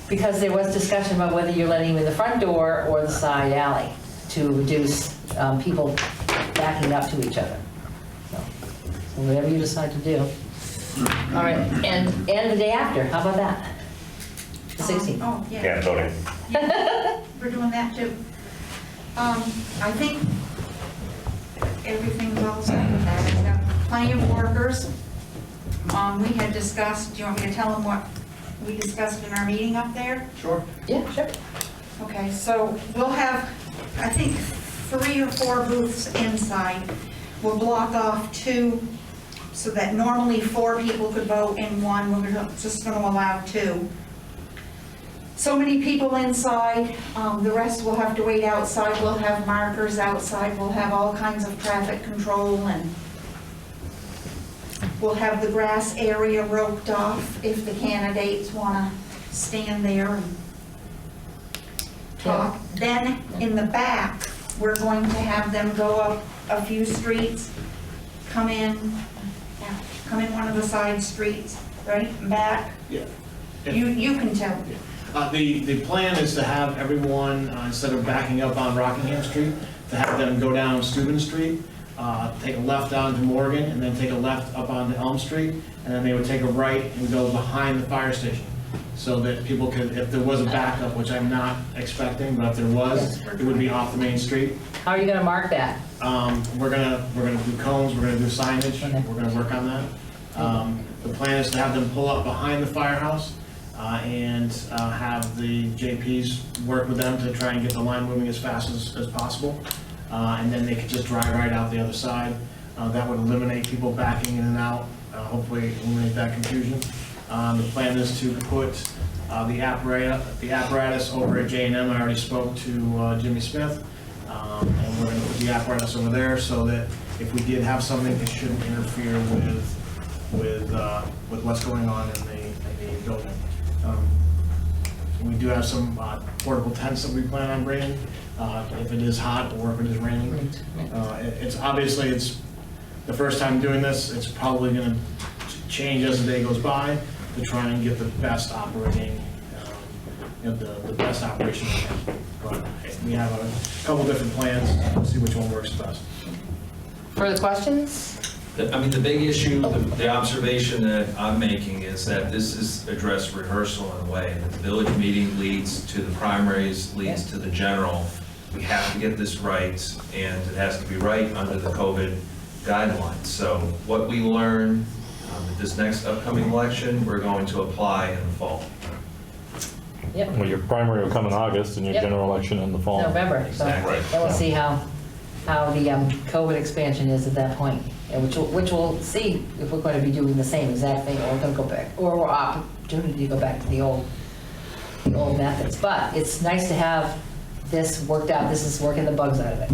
Because there was discussion about whether you're letting them in the front door or the side alley to reduce people backing up to each other. So whatever you decide to do. All right, and the day after, how about that? The 16th. Oh, yeah. Yeah, voting. We're doing that too. I think everything's all set with that. We've got plenty of workers. We had discussed, do you want me to tell them what we discussed in our meeting up there? Sure. Yeah, sure. Okay, so we'll have, I think, 3 or 4 booths inside. We'll block off 2 so that normally 4 people could vote in one, we're just going to allow 2. So many people inside, the rest will have to wait outside. We'll have markers outside, we'll have all kinds of traffic control, and we'll have the grass area roped off if the candidates want to stand there and talk. Then in the back, we're going to have them go up a few streets, come in one of the side streets, right, and back. Yeah. You can tell. The plan is to have everyone, instead of backing up on Rockingham Street, to have them go down Steuben Street, take a left down to Morgan, and then take a left up onto Elm Street, and then they would take a right and go behind the fire station. So that people could, if there was a backup, which I'm not expecting, but if there was, it would be off the main street. How are you gonna mark that? We're gonna do cones, we're gonna do signage, we're gonna work on that. The plan is to have them pull up behind the firehouse, and have the JPs work with them to try and get the line moving as fast as possible. And then they could just drive right out the other side. That would eliminate people backing in and out, hopefully eliminate that confusion. The plan is to put the apparatus over at J&M. I already spoke to Jimmy Smith, and we're going to put the apparatus over there so that if we did have something, it shouldn't interfere with what's going on in the building. We do have some portable tents that we plan on bringing if it is hot or if it is raining. It's obviously the first time doing this. It's probably going to change as the day goes by to try and get the best operating, the best operation we can. But we have a couple different plans. We'll see which one works best. Further questions? I mean, the big issue, the observation that I'm making is that this is a dress rehearsal in a way. That the village meeting leads to the primaries, leads to the general. We have to get this right, and it has to be right under the COVID guidelines. So what we learn at this next upcoming election, we're going to apply in the fall. Yep. Well, your primary will come in August and your Yep. general election in the fall. November, so Exactly. then we'll see how the COVID expansion is at that point, and which we'll see if we're going to be doing the same exact thing, or we're going to go back, or we're opportunity to go back to the old methods. But it's nice to have this worked out. This is working the bugs out of it.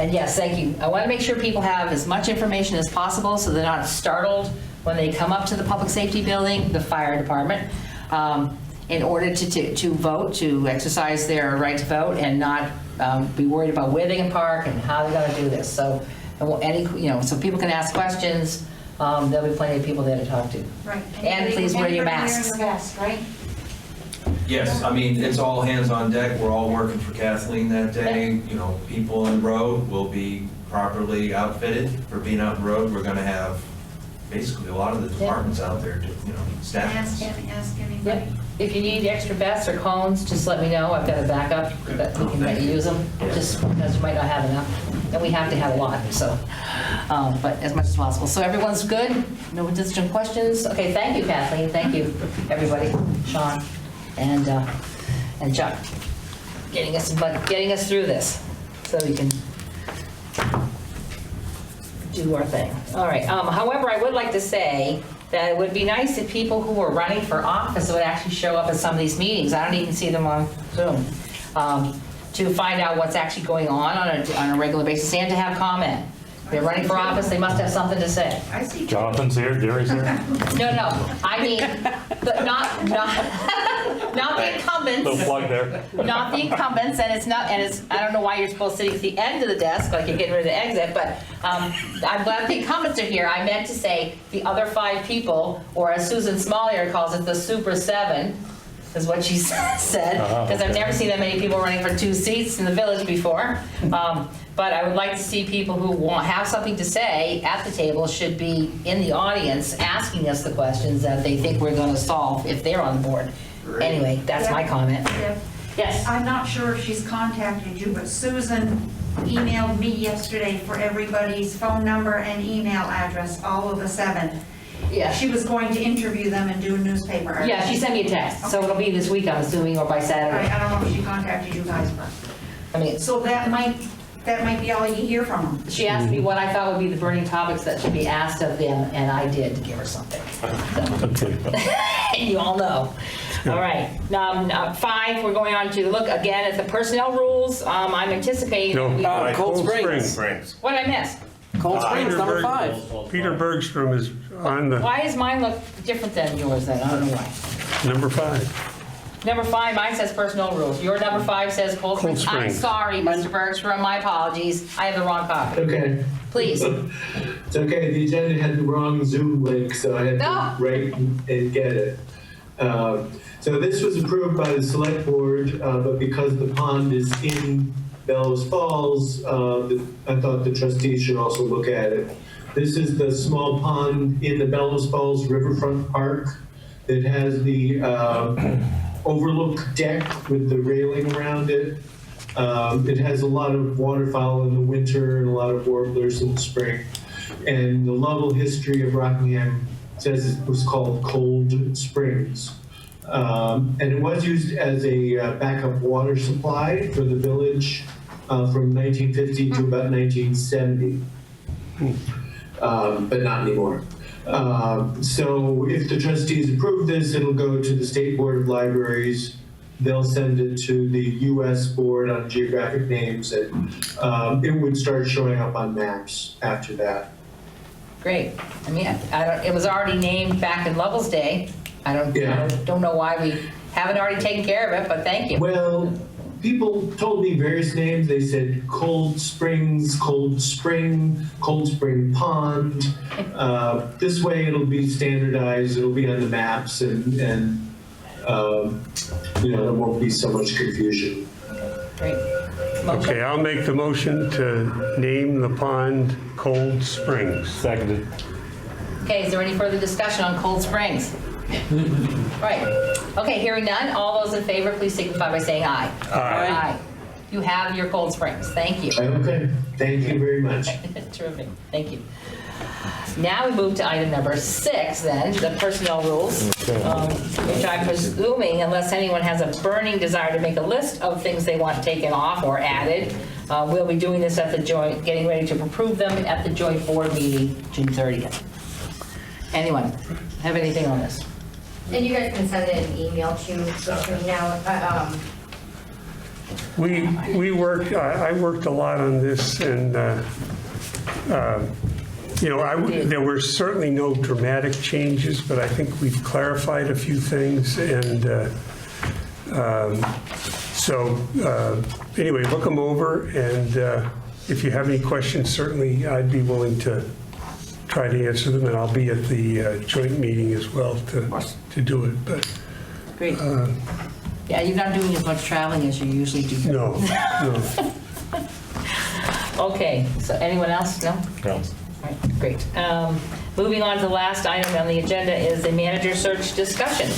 And yes, thank you. I want to make sure people have as much information as possible so they're not startled when they come up to the public safety building, the fire department, in order to vote, to exercise their right to vote, and not be worried about where they can park and how they're going to do this. So, so people can ask questions. There'll be plenty of people there to talk to. Right. And please wear your masks. Wearing your vest, right? Yes, I mean, it's all hands on deck. We're all working for Kathleen that day. You know, people on the road will be properly outfitted for being out on the road. We're going to have basically a lot of the departments out there to, staff. Ask anybody. Yep. If you need extra vests or cones, just let me know. I've got a backup that we can let you use them, just because you might not have enough. And we have to have a lot, so, but as much as possible. So everyone's good? No additional questions? Okay, thank you, Kathleen. Thank you, everybody. Sean and Chuck, getting us through this so we can do our thing. All right. However, I would like to say that it would be nice if people who are running for office would actually show up at some of these meetings. I don't even see them on Zoom. To find out what's actually going on a regular basis, and to have comment. If they're running for office, they must have something to say. I see. Jonathan's here, Gary's here. No, I mean, not the incumbents. No plug there. Not the incumbents, and I don't know why you're supposed to sit at the end of the desk, like you're getting ready to exit, but I'm glad the incumbents are here. I meant to say the other 5 people, or as Susan Smollier calls it, the Super 7, is what she said, because I've never seen that many people running for 2 seats in the village before. But I would like to see people who have something to say at the table should be in the audience asking us the questions that they think we're going to solve if they're on board. Anyway, that's my comment. Yes? I'm not sure if she's contacted you, but Susan emailed me yesterday for everybody's phone number and email address, all of the 7. Yeah. She was going to interview them and do a newspaper article. Yeah, she sent me a text, so it'll be this week, I'm assuming, or by Saturday. I don't know if she contacted you guys, but. I mean, So that might that might be all you hear from them. She asked me what I thought would be the burning topics that should be asked of them, and I did give her something. You all know. All right. 5, we're going on to look again at the personnel rules. I'm anticipating. No, Cold Springs. What did I miss? Cold Springs, number 5. Peter Bergstrom is on the Why does mine look different than yours then? I don't know why. number 5. Number 5, mine says personnel rules. Your number 5 says Cold Springs. Cold I'm Springs. sorry, Mr. Bergstrom, my apologies. I have the wrong copy. Okay. Please. It's okay, the agenda had the wrong Zoom link, so I had to write and get it. So this was approved by the select board, but because the pond is in Bellows Falls, I thought the trustees should also look at it. This is the small pond in the Bellows Falls Riverfront Park that has the overlook deck with the railing around it. It has a lot of waterfowl in the winter and a lot of warblers in the spring. And the level history of Rockingham says it was called Cold Springs. And it was used as a backup water supply for the village from 1950 to about 1970, but not anymore. So if the trustees approve this, it'll go to the State Board of Libraries. They'll send it to the U.S. Board on Geographic Names, and it would start showing up on maps after that. Great. I mean, it was already named back in Lovell's day. I don't know why we haven't already taken care of it, but thank you. Well, people told me various names. They said Cold Springs, Cold Spring, Cold Spring Pond. This way it'll be standardized, it'll be on the maps, and there won't be so much confusion. Great. Okay, I'll make the motion to name the pond Cold Springs. Seconded. Okay, is there any further discussion on Cold Springs? Right. Okay, hearing none. All those in favor, please signify by saying aye. Aye. You have your Cold Springs. Thank you. Okay, thank you very much. Terrific. Thank you. Now we move to item number 6, then, the personnel rules, which I'm presuming, unless anyone has a burning desire to make a list of things they want taken off or added, we'll be doing this at the joint, getting ready to approve them at the joint board meeting, June 30th. Anyone have anything on this? And you guys can send it in email to now. I worked a lot on this, and there were certainly no dramatic changes, but I think we've clarified a few things, and anyway, look them over, and if you have any questions, certainly I'd be willing to try to answer them, and I'll be at the joint meeting as well to do it. But great. Yeah, you're not doing as much traveling as you usually do. No. Okay, so anyone else? No? No. All right, great. Moving on to the last item on the agenda is the manager search discussion.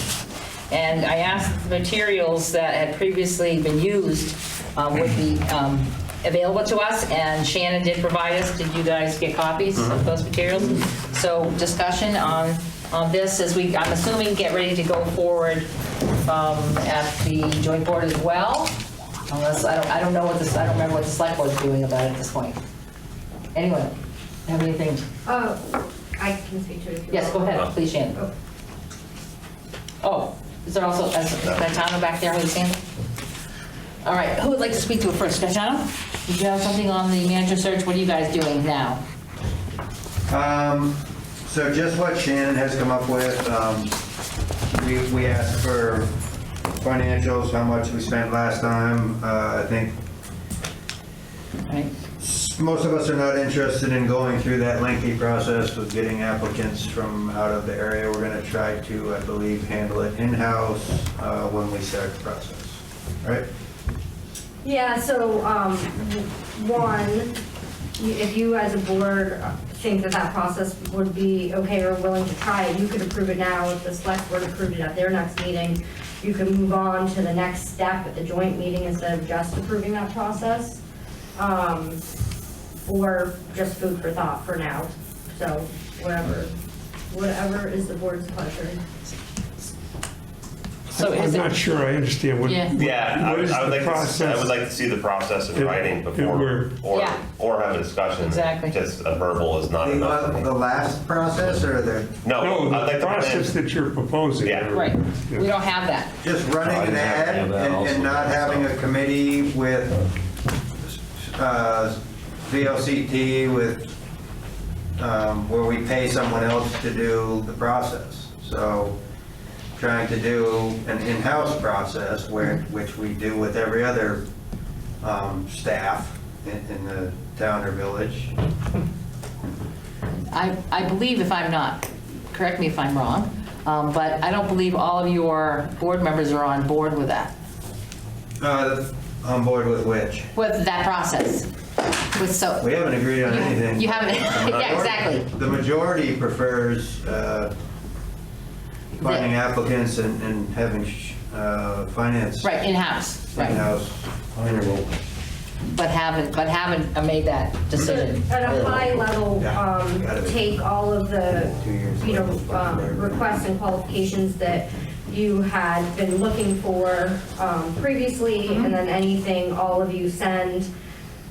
And I asked the materials that had previously been used would be available to us, and Shannon did provide us. Did you guys get copies of those materials? So discussion on this as we, I'm assuming, get ready to go forward at the joint board as well. Unless, I don't know what this, I don't remember what the select board's doing about it at this point. Anyone have anything? I can speak to it if you Yes, go want. ahead, please, Shannon. Oh, is there also Gaetano back there who's saying? All right, who would like to speak to it first? Gaetano? Did you have something on the manager search? What are you guys doing now? So just what Shannon has come up with, we asked for financials, how much we spent last time. I think most of us are not interested in going through that lengthy process of getting applicants from out of the area. We're going to try to, I believe, handle it in-house when we start the process, right? Yeah, so, one, if you as a board think that process would be okay or willing to try it, you could approve it now. If the select board approved it at their next meeting, you could move on to the next step at the joint meeting instead of just approving that process. Or just food for thought for now. So whatever is the board's pleasure. So I'm is not it, sure I understand what. Yeah. Yeah, What is I would the like to, process? I would like to see the process in writing before, Yeah. or have a discussion. Exactly. Just a verbal is not enough for me. The last process or the, No, No, I'd like the to process that you're proposing. Yeah. right, we don't have that. just running an ad and not having a committee with VLCT with, where we pay someone else to do the process. So trying to do an in-house process which we do with every other staff in the town or village. I believe, if I'm not, correct me if I'm wrong, but I don't believe all of your board members are on board with that, On board with which? with that process. With so. We haven't agreed on anything. You haven't, yeah, exactly. The majority prefers finding applicants and having finance. Right, in-house, right. In-house interval. But haven't made that decision. At a high level, gotta be. take all of the, requests and qualifications that you had been looking for previously, and then anything all of you send,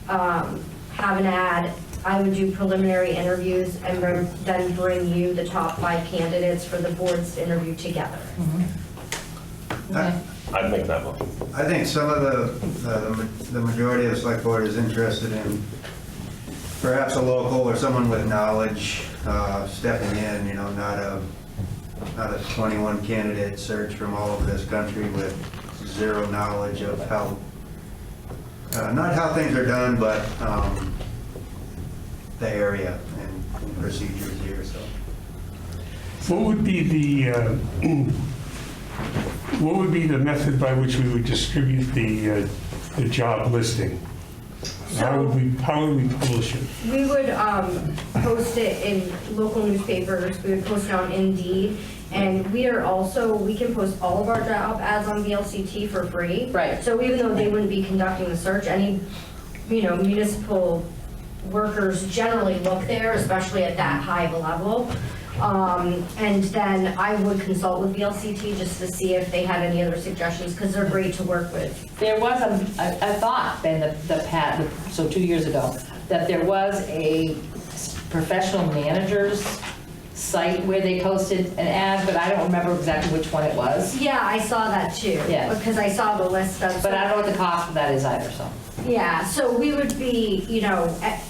have an ad. I would do preliminary interviews and then bring you the top 5 candidates for the boards to interview together. Okay. I'd make that one. I think some of the majority of the select board is interested in perhaps a local or someone with knowledge stepping in, not a 21 candidate search from all over this country with zero knowledge of how, not how things are done, but the area and procedures here, so. What would be the method by which we would distribute the job listing? How would we publish it? We would post it in local newspapers, we would post it on Indeed, and we can post all of our job ads on VLCT for free. Right. So even though they wouldn't be conducting the search, any, municipal workers generally look there, especially at that high of a level. And then I would consult with VLCT just to see if they had any other suggestions, because they're great to work with. There was a thought in so 2 years ago, that there was a professional managers site where they posted an ad, but I don't remember exactly which one it was. Yeah, I saw that too. Yeah. Because I saw the list of. But I don't know what the cost of that is either, so. Yeah, so we would be,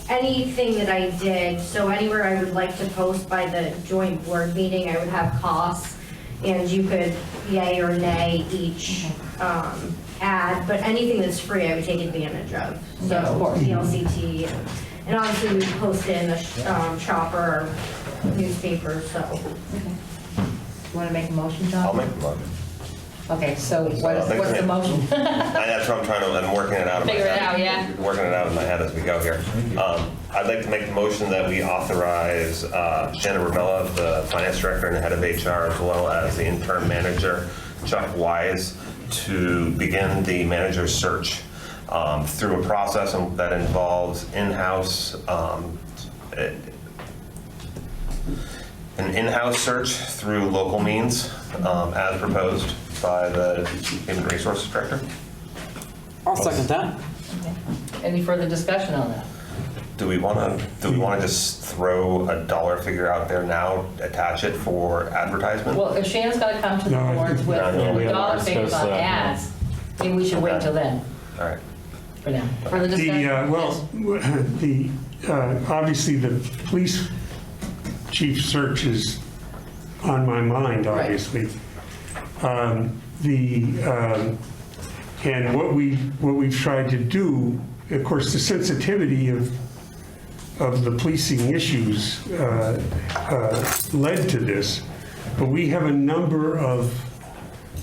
anything that I did, so anywhere I would like to post by the joint board meeting, I would have costs, and you could yay or nay each ad, but anything that's free, I would take advantage of. So, Yeah, of course. VLCT, and obviously we post it in the Chopper newspaper, so. You want to make a motion, John? I'll make the motion. Okay, so what's the motion? That's what I'm working it out in my head. Figure it out, yeah. Working it out in my head as we go here. I'd like to make the motion that we authorize Shannon Ramella, the finance director and head of HR, as well as the interim manager, Chuck Wise, to begin the manager search through a process that involves an in-house search through local means, as proposed by the Human Resources Director. I'll second that. Any further discussion on that? Do we want to just throw a dollar figure out there now, attach it for advertisement? Well, if Shannon's got to come to the No, I boards think- with No, we the haven't dollar figures discussed on that, no. ads, maybe we should wait till then, All right. for now. Further discussion? Obviously, the police chief search is on my mind, obviously. And what we've tried to do, of course, the sensitivity of the policing issues led to this, but we have a number of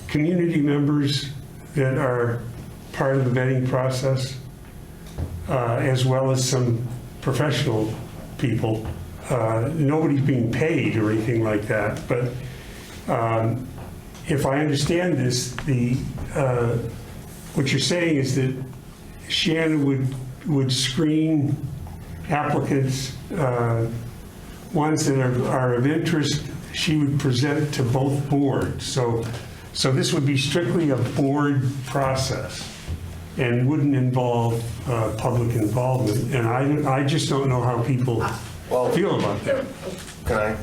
community members that are part of the vetting process, as well as some professional people. Nobody's being paid or anything like that, but if I understand this, what you're saying is that Shannon would screen applicants, ones that are of interest, she would present to both boards. So So this would be strictly a board process and wouldn't involve public involvement. And I just don't know how people feel about that. Can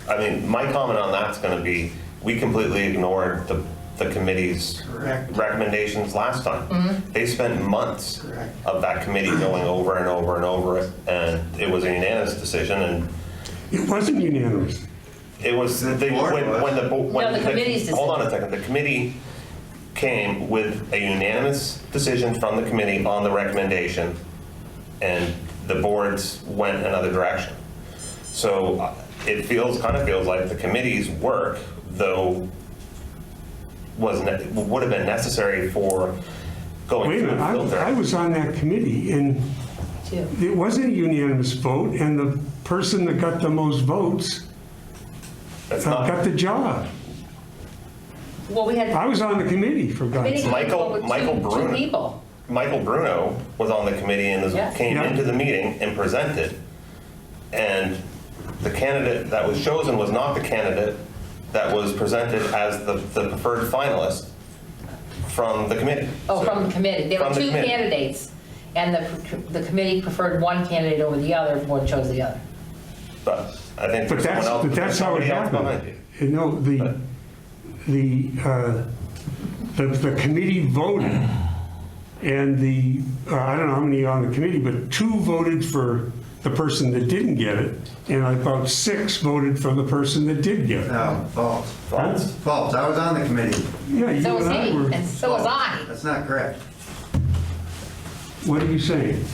I mean, my comment on that's going to be, we completely ignored the committee's recommendations last time. They spent months of that committee going over and over and over it, and it was a unanimous decision, and it wasn't unanimous. It was, when the committee's decision. Hold on a second, the committee came with a unanimous decision from the committee on the recommendation, and the boards went another direction. So it kind of feels like the committee's work, though, would have been necessary for going Wait a through the minute, filter. I was on that committee, and it wasn't a unanimous vote, and the person that got the most votes got the job. Well, we had. I was on the committee, for God's sake. Michael Bruno was on the committee and came into the meeting and presented, and the candidate that was chosen was not the candidate that was presented as the preferred finalist from the committee. Oh, from the committee. There were two committee. candidates, and the committee preferred one candidate over the other, the board chose the other. But I think But that's how it happened. You know, the committee voted, and I don't know how many on the committee, but 2 voted for the person that didn't get it, and about 6 voted for the person that did get it. No, false. False. I was on the committee. Yeah, you So was and I he, were. and so was I. That's not correct. What are you saying?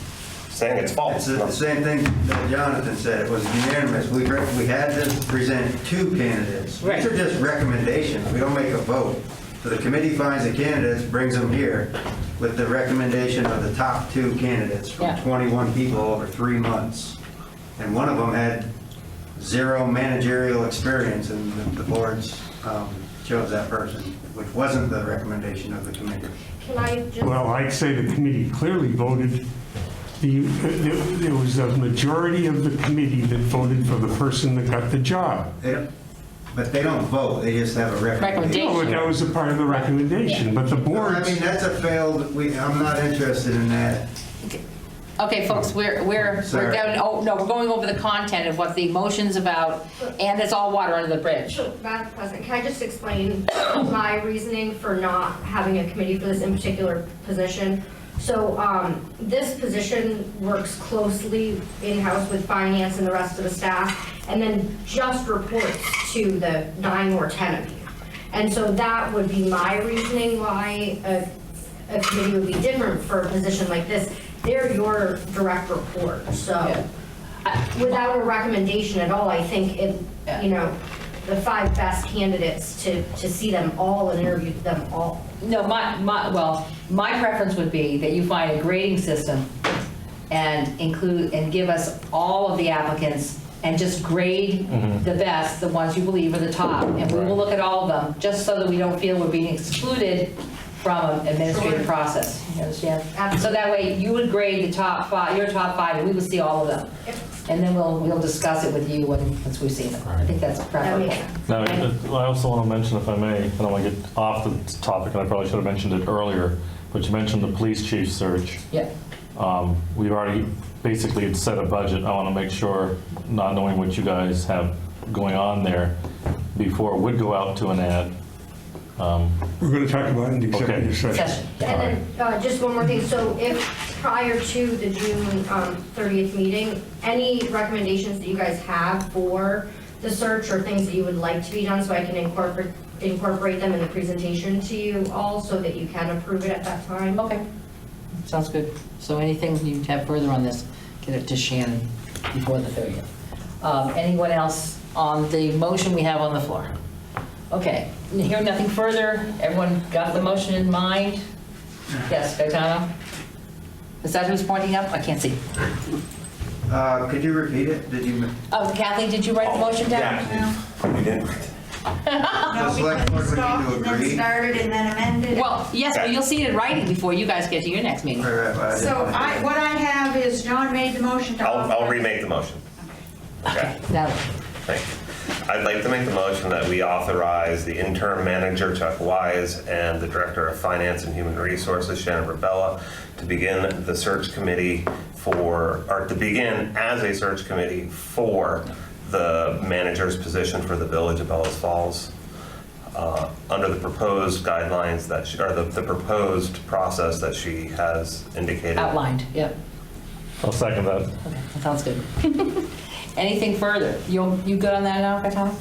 Saying it's false. It's the same thing that Jonathan said. It was unanimous. We had to present 2 candidates. These are just recommendations. We don't make a vote. So the committee finds the candidates, brings them here with the recommendation of the top 2 candidates from 21 people over 3 months. And one of them had 0 managerial experience, and the boards chose that person, which wasn't the recommendation of the committee. Can I just? Well, I'd say the committee clearly voted. There was a majority of the committee that voted for the person that got the job. But they don't vote, they just have a recommendation. No, but that was a part of the recommendation, but the board. I mean, that's a failed, I'm not interested in that. Okay, folks, we're Sorry. going, we're going over the content of what the motion's about, and it's all water under the bridge. So, Madam President, can I just explain my reasoning for not having a committee for this in particular position? So this position works closely in-house with finance and the rest of the staff, and then just reports to the 9 or 10 of you. And so that would be my reasoning why a committee would be different for a position like this. They're your direct report, so without a recommendation at all, I think the 5 best candidates to see them all and interview them all. No, my preference would be that you find a grading system and give us all of the applicants and just grade the best, the ones you believe are the top. And we will look at all of them, just so that we don't feel we're being excluded from an administrative process. You understand? Absolutely. So that way you would grade the top 5, your top 5, and we would see all of them. And then we'll discuss it with you once we've seen them. I think that's preferable. Now, I also want to mention, if I may, I don't want to get off the topic, and I probably should have mentioned it earlier, but you mentioned the police chief search. Yeah. We've already basically set a budget. I want to make sure, not knowing what you guys have going on there, before it would go out to an ad. We're going to talk about it in the executive session. And then just one more thing. So if prior to the June 30th meeting, any recommendations that you guys have for the search or things that you would like to be done, so I can incorporate them in the presentation to you all so that you can approve it at that time? Okay. Sounds good. So anything you have further on this, get it to Shannon before the 30th. Anyone else on the motion we have on the floor? Okay, hearing nothing further, everyone got the motion in mind? Yes, Gaetano? Is that who's pointing up? I can't see. Could you repeat it? Did you? Kathy, did you write the motion down? We didn't. No, because we stopped and then started and then amended. Well, yes, but you'll see it in writing before you guys get to your next meeting. So what I have is John made the motion to. I'll remake the motion. Okay. Now, Thank you. I'd like to make the motion that we authorize the interim manager, Chuck Wise, and the Director of Finance and Human Resources, Shannon Rubella, to begin the search committee to begin as a search committee for the manager's position for the Village of Bellows Falls, under the proposed guidelines the proposed process that she has indicated. Outlined, yep. I'll second that. Okay, that sounds good. Anything further? You good on that now, Gaetano?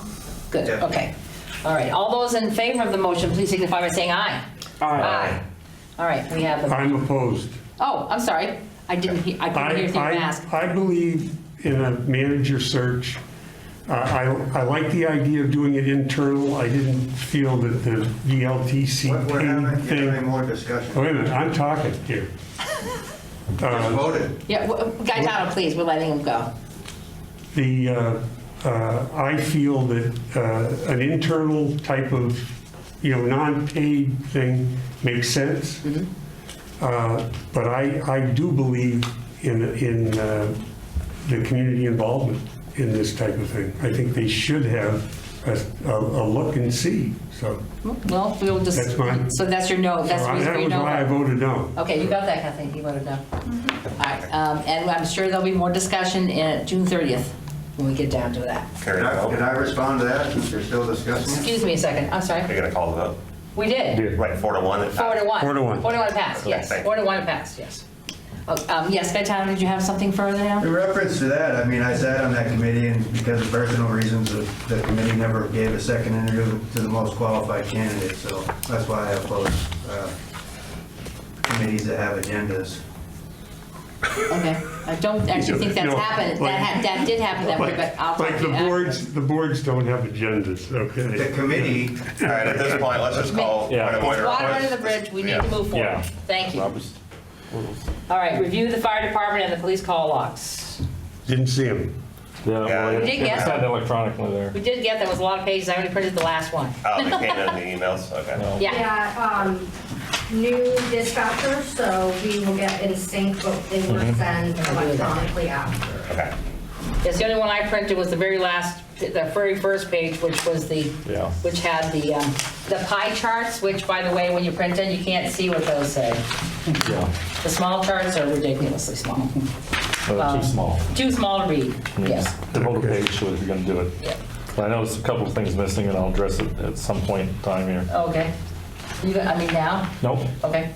Good, Yeah. okay. All right, all those in favor of the motion, please signify by saying aye. Aye. All right, we have the, I'm opposed. oh, I'm sorry. I couldn't hear you ask. I believe in a manager search. I like the idea of doing it internal. I didn't feel that the VLTC We're having thing. more discussion. Wait a minute, I'm talking here. Just voted. Yeah, Gaetano, please, we're letting him go. I feel that an internal type of, non-paid thing makes sense. But I do believe in the community involvement in this type of thing. I think they should have a look and see, so. Well, we'll just, That's mine. so that's your no, that's the reason for That your was no. why I voted no. Okay, you got that, Kathleen, you voted no. All right, and I'm sure there'll be more discussion in June 30th when we get down to that. Carry the vote. Can I respond to that since you're still discussing it? Excuse me a second, I'm sorry. You're going to call the vote? We did. Right, 4-1. it 4 to 1. 4 to 1. 4 to 1 passed, Okay, yes. thank you. 4 to 1 passed, yes. Oh, yes, Gaetano, did you have something further now? In reference to that, I mean, I sat on that committee, and because of personal reasons, the committee never gave a second interview to the most qualified candidate, so that's why I oppose committees that have agendas. Okay, I don't actually think that's happened, that did happen that way, but I'll talk Like to you after. the boards don't have agendas, okay? The committee, All right, at this point, let's just call. Yeah. point of order. Water under the bridge, we need to move forward. Yeah. Thank you. Robert's All right, review the fire department and the police call logs. Didn't see them. Yeah, well, We did get it's them. not electronically there. We did get, there was a lot of pages, I only printed the last one. Oh, they came in the emails, okay. Yeah, Yeah, new dispatcher, so we will get in sync, but they will send electronically after. Okay. yes, the only one I printed was the very first page, which was Yeah. which had the pie charts, which, by the way, when you print it, you can't see what those say. Yeah. The small charts are ridiculously small. Too small. Too small to read, yes. The whole page shows you're gonna do it. Yeah. I noticed a couple of things missing, and I'll address it at some point in time here. Okay. Now? Nope. Okay.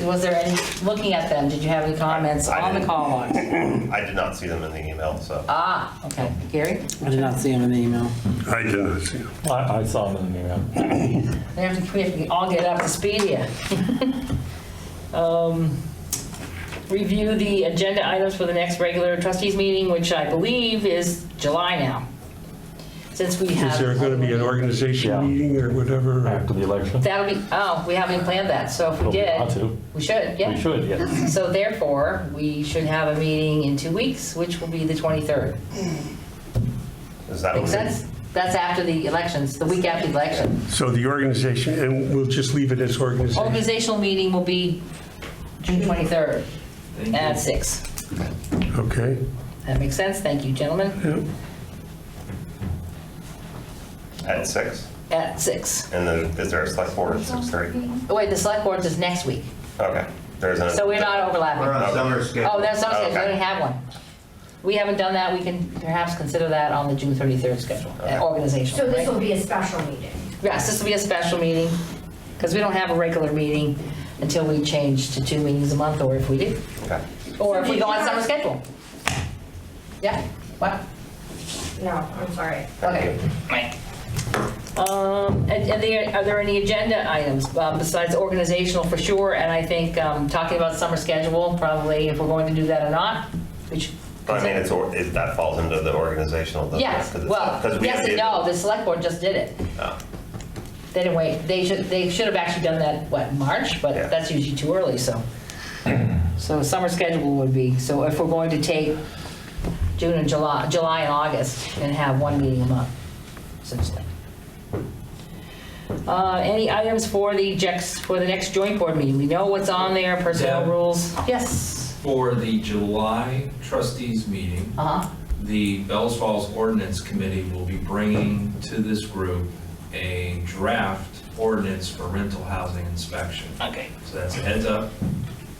Was there any, looking at them, did you have any comments I on the didn't. call logs? I did not see them in the email, so. Ah, okay. Gary? I did not see him in the email. I did not see them. I saw them in the email. We have to all get up to speed here. Review the agenda items for the next regular trustees meeting, which I believe is July now. Since we have. Is there going to be an organization Yeah. meeting or whatever? After the election. That'll be, we haven't planned that, so if we Well, we did, ought to. we should, yeah. We should, yes. So therefore, we should have a meeting in 2 weeks, which will be the 23rd. Is that Make what sense? That's after the elections, the week after the election. So the organization, and we'll just leave it as organization. Organizational meeting will be June 23rd at 6. Okay. That makes sense? Thank you, gentlemen. Yeah. At 6? At 6. And then is there a select board at 6:30? Oh, wait, the select board is next week, Okay. There's a. so we're not we're overlapping. on summer schedule. Oh, that's something, we Okay. don't have one. We haven't done that, we can perhaps consider that on the June 33rd schedule, organizational, So this right? will be a special meeting. Yes, this will be a special meeting, because we don't have a regular meeting until we change to 2 meetings a month, or if we do, Okay. or if we go on summer schedule. Yeah, what? No, I'm sorry. Okay. Are there any agenda items besides organizational for sure? And I think talking about summer schedule, probably if we're going to do that or not, we should. I mean, that falls into the organizational. doesn't it? Yes, 'Cause it's- well, 'cause we yes have and the- no, the select board just did it. Oh. They didn't wait, they should have actually done that, March, but Yeah. that's usually too early, so. So summer schedule would be, so if we're going to take June and July and August and have one meeting a month, essentially. Any items for the next joint board meeting? We know what's on there, personnel Deb? rules. Yes. For the July trustees meeting, Uh-huh. the Bellows Falls Ordinance Committee will be bringing to this group a draft ordinance for rental housing inspection. Okay. So that's a heads up,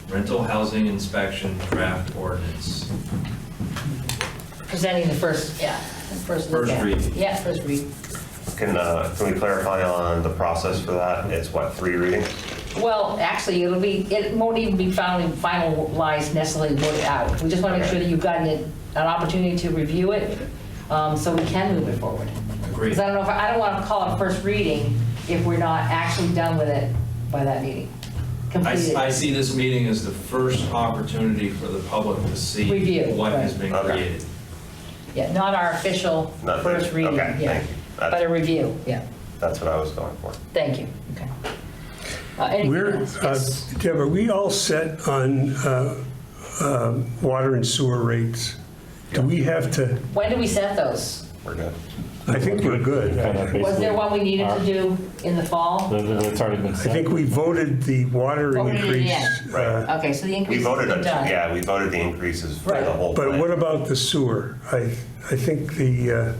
rental housing inspection draft ordinance. Presenting the first, yeah, the first look First at it. read. Yeah, first read. Can we clarify on the process for that? It's what, 3 readings? Well, actually, it won't even be finalized necessarily worked out. We just want to make sure that you've gotten an opportunity to review it, so we can move it forward. Agreed. Because I don't want to call it first reading if we're not actually done with it by that meeting. Completed. I see this meeting as the first opportunity for the public to see Review, what has right. been Okay. created. Yeah, not our official Not first the- reading, okay, yeah. thank you. But a review, yeah. That's what I was going for. Thank you, okay. Anything We're, else? Yes. Deb, are we all set on water and sewer rates? Do we have to, When do we set those? We're good. I think we're good. Was there one we needed to do in the fall? It's already been I set. think we voted the water Voted it increase. in. Right. Okay, so the We increase voted, is done. yeah, we voted the increases for Right. the whole But plan. what about the sewer? I think the,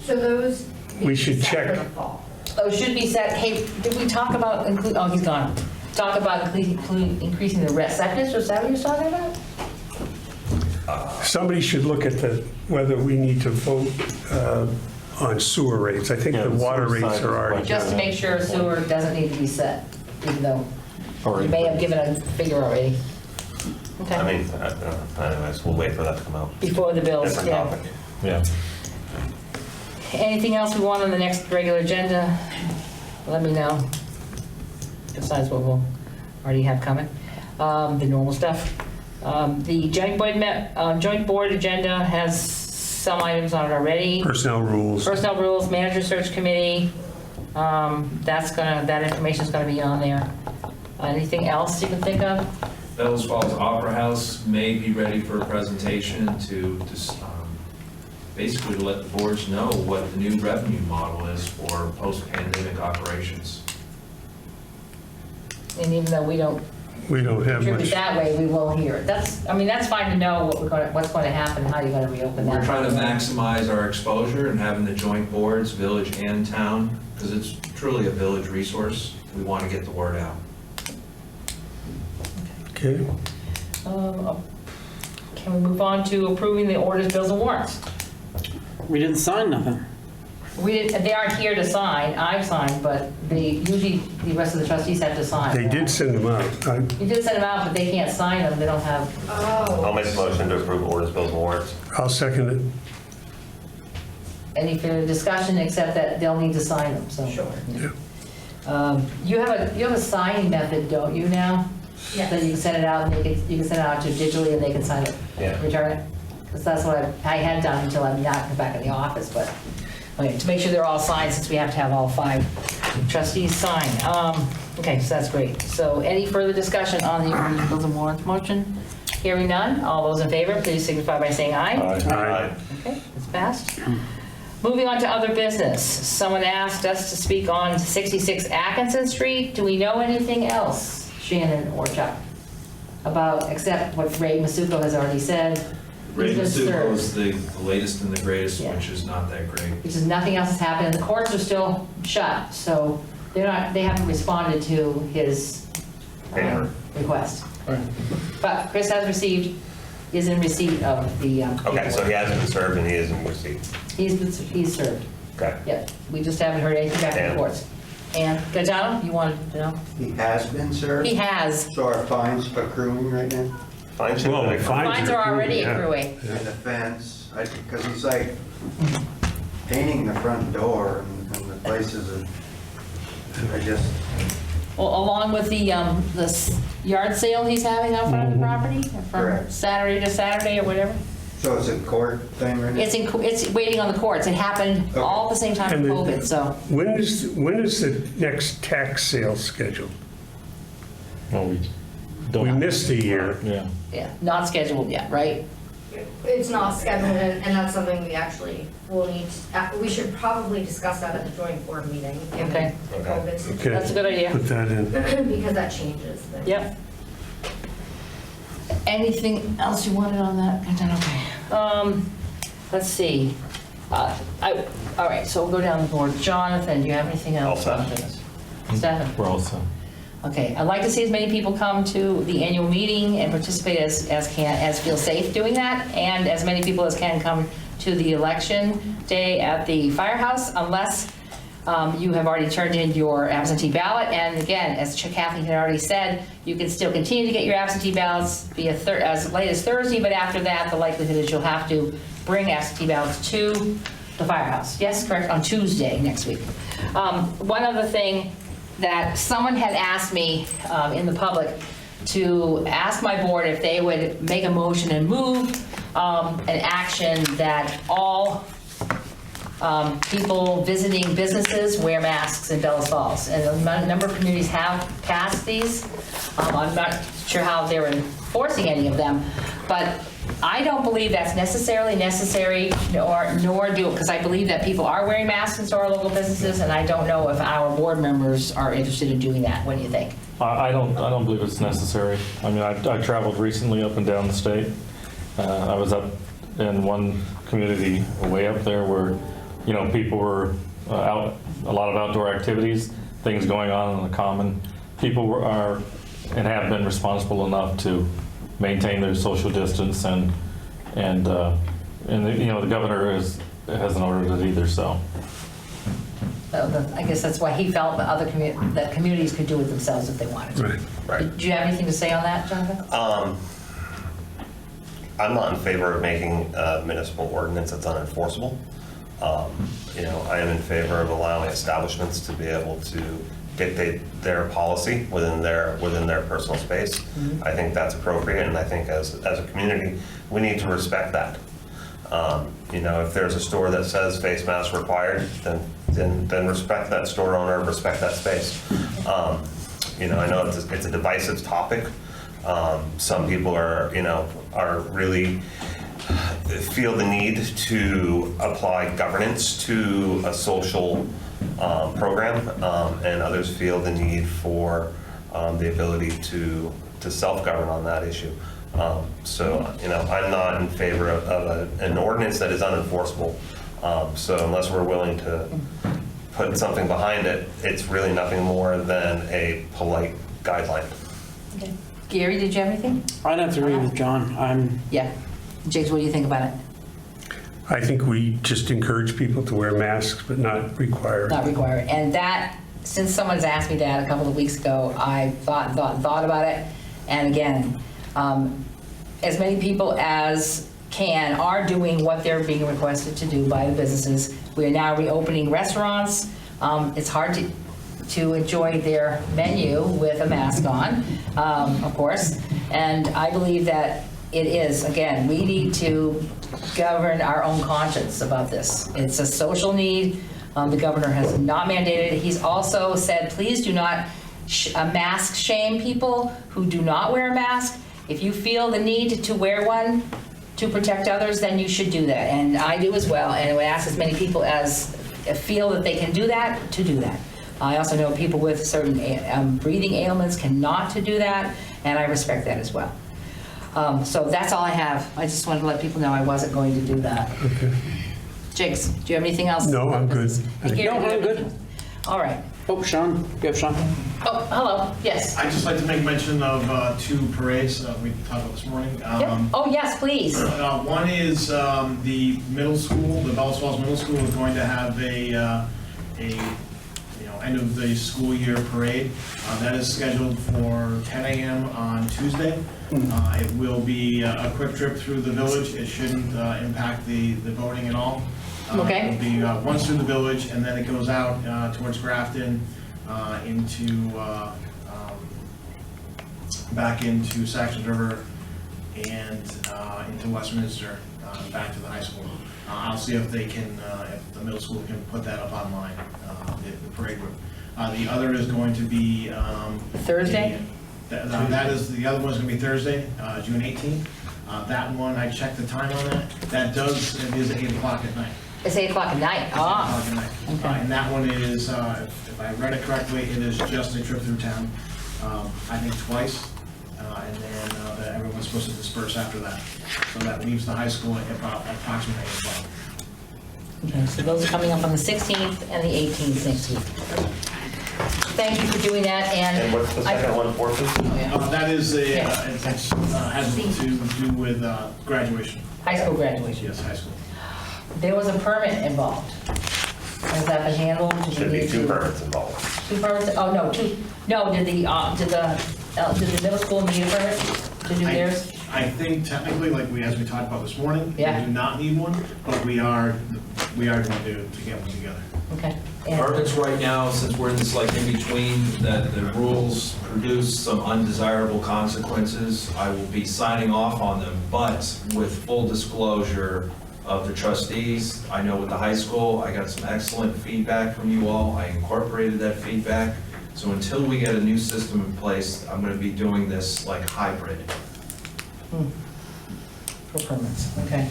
So those. We should need to be set check. for the fall. Those should be set, hey, did we talk about, oh, he's gone. Talk about increasing the acceptance, was that what you were talking about? somebody should look at whether we need to vote on sewer rates. I think Yeah, the the water sewer rates side are is already. budget. Just to make sure sewer doesn't need to be set, even though you may have given a figure already. I Okay, mean, anyways, we'll wait for that to come out. before the bills, Different yeah. topic. Yeah. Anything else we want on the next regular agenda? Let me know. Besides what we'll already have coming, the normal stuff. The joint board agenda has some items on it already. Personnel rules. Personnel rules, manager search committee, that information's gonna be on there. Anything else you can think of? Bellows Falls Opera House may be ready for a presentation to basically to let the boards know what the new revenue model is for post-pandemic operations. And even though we don't We don't have contribute much. that way, we will hear it. That's fine to know what's going to happen, how you're gonna reopen that. We're trying to maximize our exposure and having the joint boards, village and town, because it's truly a village resource. We want to get the word out. Okay. Can we move on to approving the orders, bills, and warrants? We didn't sign nothing. They aren't here to sign, I've signed, but usually the rest of the trustees have to sign. They did send them out. You did send them out, but they can't sign them, they don't have, I'll make a motion to approve orders, bills, and warrants. I'll second it. any further discussion except that they'll need to sign them, so. Sure. You have a signing method, don't you now? Yes. That you can send it out, and you can send it out to digitally and they can sign it, Yeah. return it? Because that's what I had done until I'm not back in the office, but, okay, to make sure they're all signed, since we have to have all 5 trustees sign. Okay, so that's great. So any further discussion on the orders, bills, and warrants motion? Hearing none, all those in favor, please signify by saying aye. Aye. Okay, it's passed. Moving on to other business. Someone asked us to speak on 66 Atkinson Street. Do we know anything else, Shannon or Chuck, about, except what Ray Masuko has already said? Ray He's been Masuko served. is the latest and the greatest, Yeah. which is not that great. Which is nothing else has happened, and the courts are still shut, so they haven't responded to his request. But Chris is in receipt of the. Okay, so he has been served and he is in receipt. He's served. Okay. Yep, we just haven't heard anything back from the And- courts. And Gaetano, you wanted to know? He has been served? He has. So our fines accruing right now? Fine, should Well, be- Fines are already yeah. accruing. And the fence, because he's like painting the front door and the places are, I just, Well, along with the yard sale he's having out front of the property, from Correct. Saturday to Saturday or whatever. so it's a court thing right now? It's waiting on the courts. It happened all at the same time And with COVID, so. When is the next tax sale scheduled? Well, we don't. We missed a year. Yeah. Yeah, not scheduled yet, right? It's not scheduled, and that's something we actually will need, we should probably discuss that at the joint board meeting. given Okay. the COVID situation, Okay. That's a good idea. Put that in. because that changes things. Yep. Anything else you wanted on that? I don't know. Okay. Let's see. All right, so we'll go down the board. Jonathan, do you have anything else? All set. Stefan? We're all set. Okay, I'd like to see as many people come to the annual meeting and participate as feel safe doing that, and as many people as can come to the election day at the firehouse, unless you have already turned in your absentee ballot. And again, as Kathleen had already said, you can still continue to get your absentee ballots as late as Thursday, but after that, the likelihood is you'll have to bring absentee ballots to the firehouse. Yes, correct, on Tuesday next week. One other thing that someone had asked me in the public to ask my board if they would make a motion and move an action that all people visiting businesses wear masks in Bellows Falls. And a number of communities have passed these. I'm not sure how they're enforcing any of them, but I don't believe that's necessarily necessary, nor do it, because I believe that people are wearing masks into our local businesses, and I don't know if our board members are interested in doing that. What do you think? I don't believe it's necessary. I mean, I traveled recently up and down the state. I was up in one community way up there where, you know, people were out, a lot of outdoor activities, things going on in the common. People are and have been responsible enough to maintain their social distance, and you know, the governor hasn't ordered it either, so. I guess that's why he felt that communities could do it themselves if they wanted to. Right. Do you have anything to say on that, Jonathan? I'm not in favor of making a municipal ordinance that's unenforceable. You know, I am in favor of allowing establishments to be able to dictate their policy within their personal space. I think that's appropriate, and I think as a community, we need to respect that. You know, if there's a store that says face mask required, then respect that store owner, respect that space. You know, I know it's a divisive topic. Some people are really feel the need to apply governance to a social program, and others feel the need for the ability to self-govern on that issue. So, you know, I'm not in favor of an ordinance that is unenforceable. So unless we're willing to put something behind it, it's really nothing more than a polite guideline. Okay. Gary, did you have anything? I'd have to agree with John. Yeah. James, what do you think about it? I think we just encourage people to wear masks, but not require it. Not require it. And that, since someone's asked me that a couple of weeks ago, I thought about it. And again, as many people as can are doing what they're being requested to do by the businesses. We are now reopening restaurants. It's hard to enjoy their menu with a mask on, of course. And I believe that it is, again, we need to govern our own conscience about this. It's a social need. The governor has not mandated it. He's also said, please do not mask shame people who do not wear a mask. If you feel the need to wear one to protect others, then you should do that. And I do as well. And I would ask as many people as feel that they can do that, to do that. I also know people with certain breathing ailments cannot to do that, and I respect that as well. So that's all I have. I just wanted to let people know I wasn't going to do that. Okay. Jakes, do you have anything else? No, I'm good. Gary, No, I'm good. All right. Oh, Sean. You have Sean? Oh, hello. Yes. I'd just like to make mention of two parades we talked about this morning. Yep. Oh, yes, please. One is the middle school, the Bellows Falls Middle School is going to have a end of the school year parade. That is scheduled for 10 a.m. on Tuesday. It will be a quick trip through the village. It shouldn't impact the voting at all. Okay. It'll be once through the village, and then it goes out towards Grafton, back into Saxon River, and into Westminster, back to the high school. I'll see if they can, if the middle school can put that up online, the parade route. The other is going to be Thursday? That is, the other one's going to be Thursday, June 18th. That one, I checked the time on that. It is 8 o'clock at night. It's 8 o'clock at night. Ah. 8 o'clock at night. Okay. And that one is, if I read it correctly, it is just a trip through town, I think twice. And then everyone was supposed to disperse after that. So that leaves the high school at about approximately 8 o'clock. Okay, so those are coming up on the 16th and the 18th next week. Thank you for doing that, And what's the second one for? That is has to do with graduation. High school graduation. Yes, high school. There was a permit involved. Has that been handled? Did we Should be need two to- permits involved. Two permits? Oh, no, two. No, did the middle school need a permit to do theirs? I think technically, as we talked about this morning, Yeah. we do not need one, but we are going to get one together. Okay. Permits right now, since we're in this like in between, that the rules produce some undesirable consequences, I will be signing off on them, but with full disclosure of the trustees. I know with the high school, I got some excellent feedback from you all. I incorporated that feedback. So until we get a new system in place, I'm going to be doing this like hybrid. For permits, okay.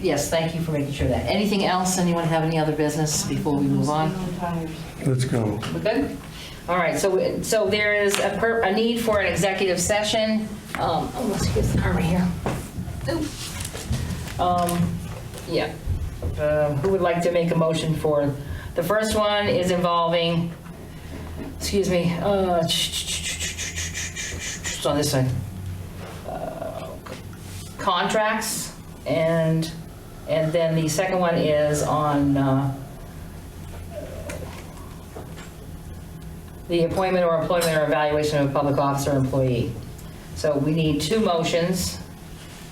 Yes, thank you for making sure of that. Anything else? Anyone have any other business before we move on? Let's go. We're good? All right, so there is a need for an executive session. Let's get the camera here. Yeah. Who would like to make a motion for? The first one is involving, excuse me, it's on this side. Contracts, and then the second one is on the appointment or employment or evaluation of a public officer or employee. So we need two motions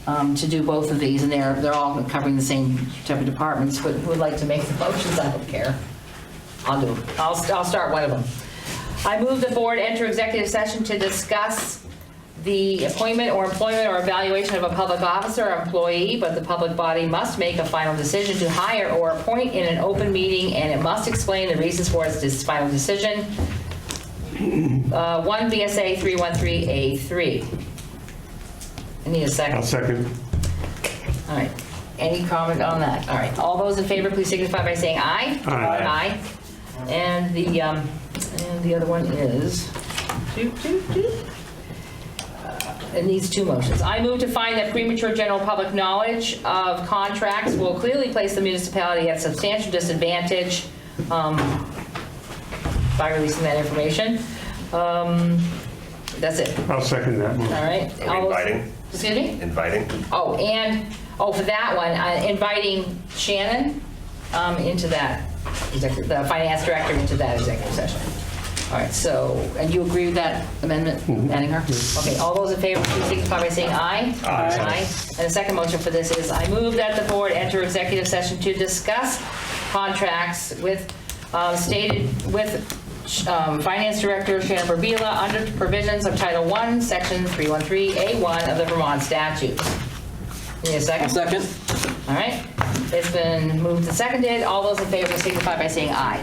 to do both of these, and they're all covering the same type of departments, but who would like to make the motions? I don't care. I'll do it. I'll start one of them. I move the board enter executive session to discuss the appointment or employment or evaluation of a public officer or employee, but the public body must make a final decision to hire or appoint in an open meeting, and it must explain the reasons for its final decision. 1 VSA 313A3. I need a second. I'll second. All right. Any comment on that? All right. All those in favor, please signify by saying aye. Aye. Aye. And the other one is it needs two motions. I move to find that premature general public knowledge of contracts will clearly place the municipality at substantial disadvantage by releasing that information. That's it. I'll second that one. All right. Are we inviting? Excuse me? Inviting? For that one, inviting Shannon into that, the finance director into that executive session. All right, so, and you agree with that amendment, adding her? Okay, all those in favor, please signify by saying aye. Aye. And the second motion for this is, I move that the board enter executive session to discuss contracts with, Finance Director Shannon Burbila under provisions of Title I, Section 313A1 of the Vermont statutes. Need a second? Second. All right, it's been moved and seconded. All those in favor signify by saying aye.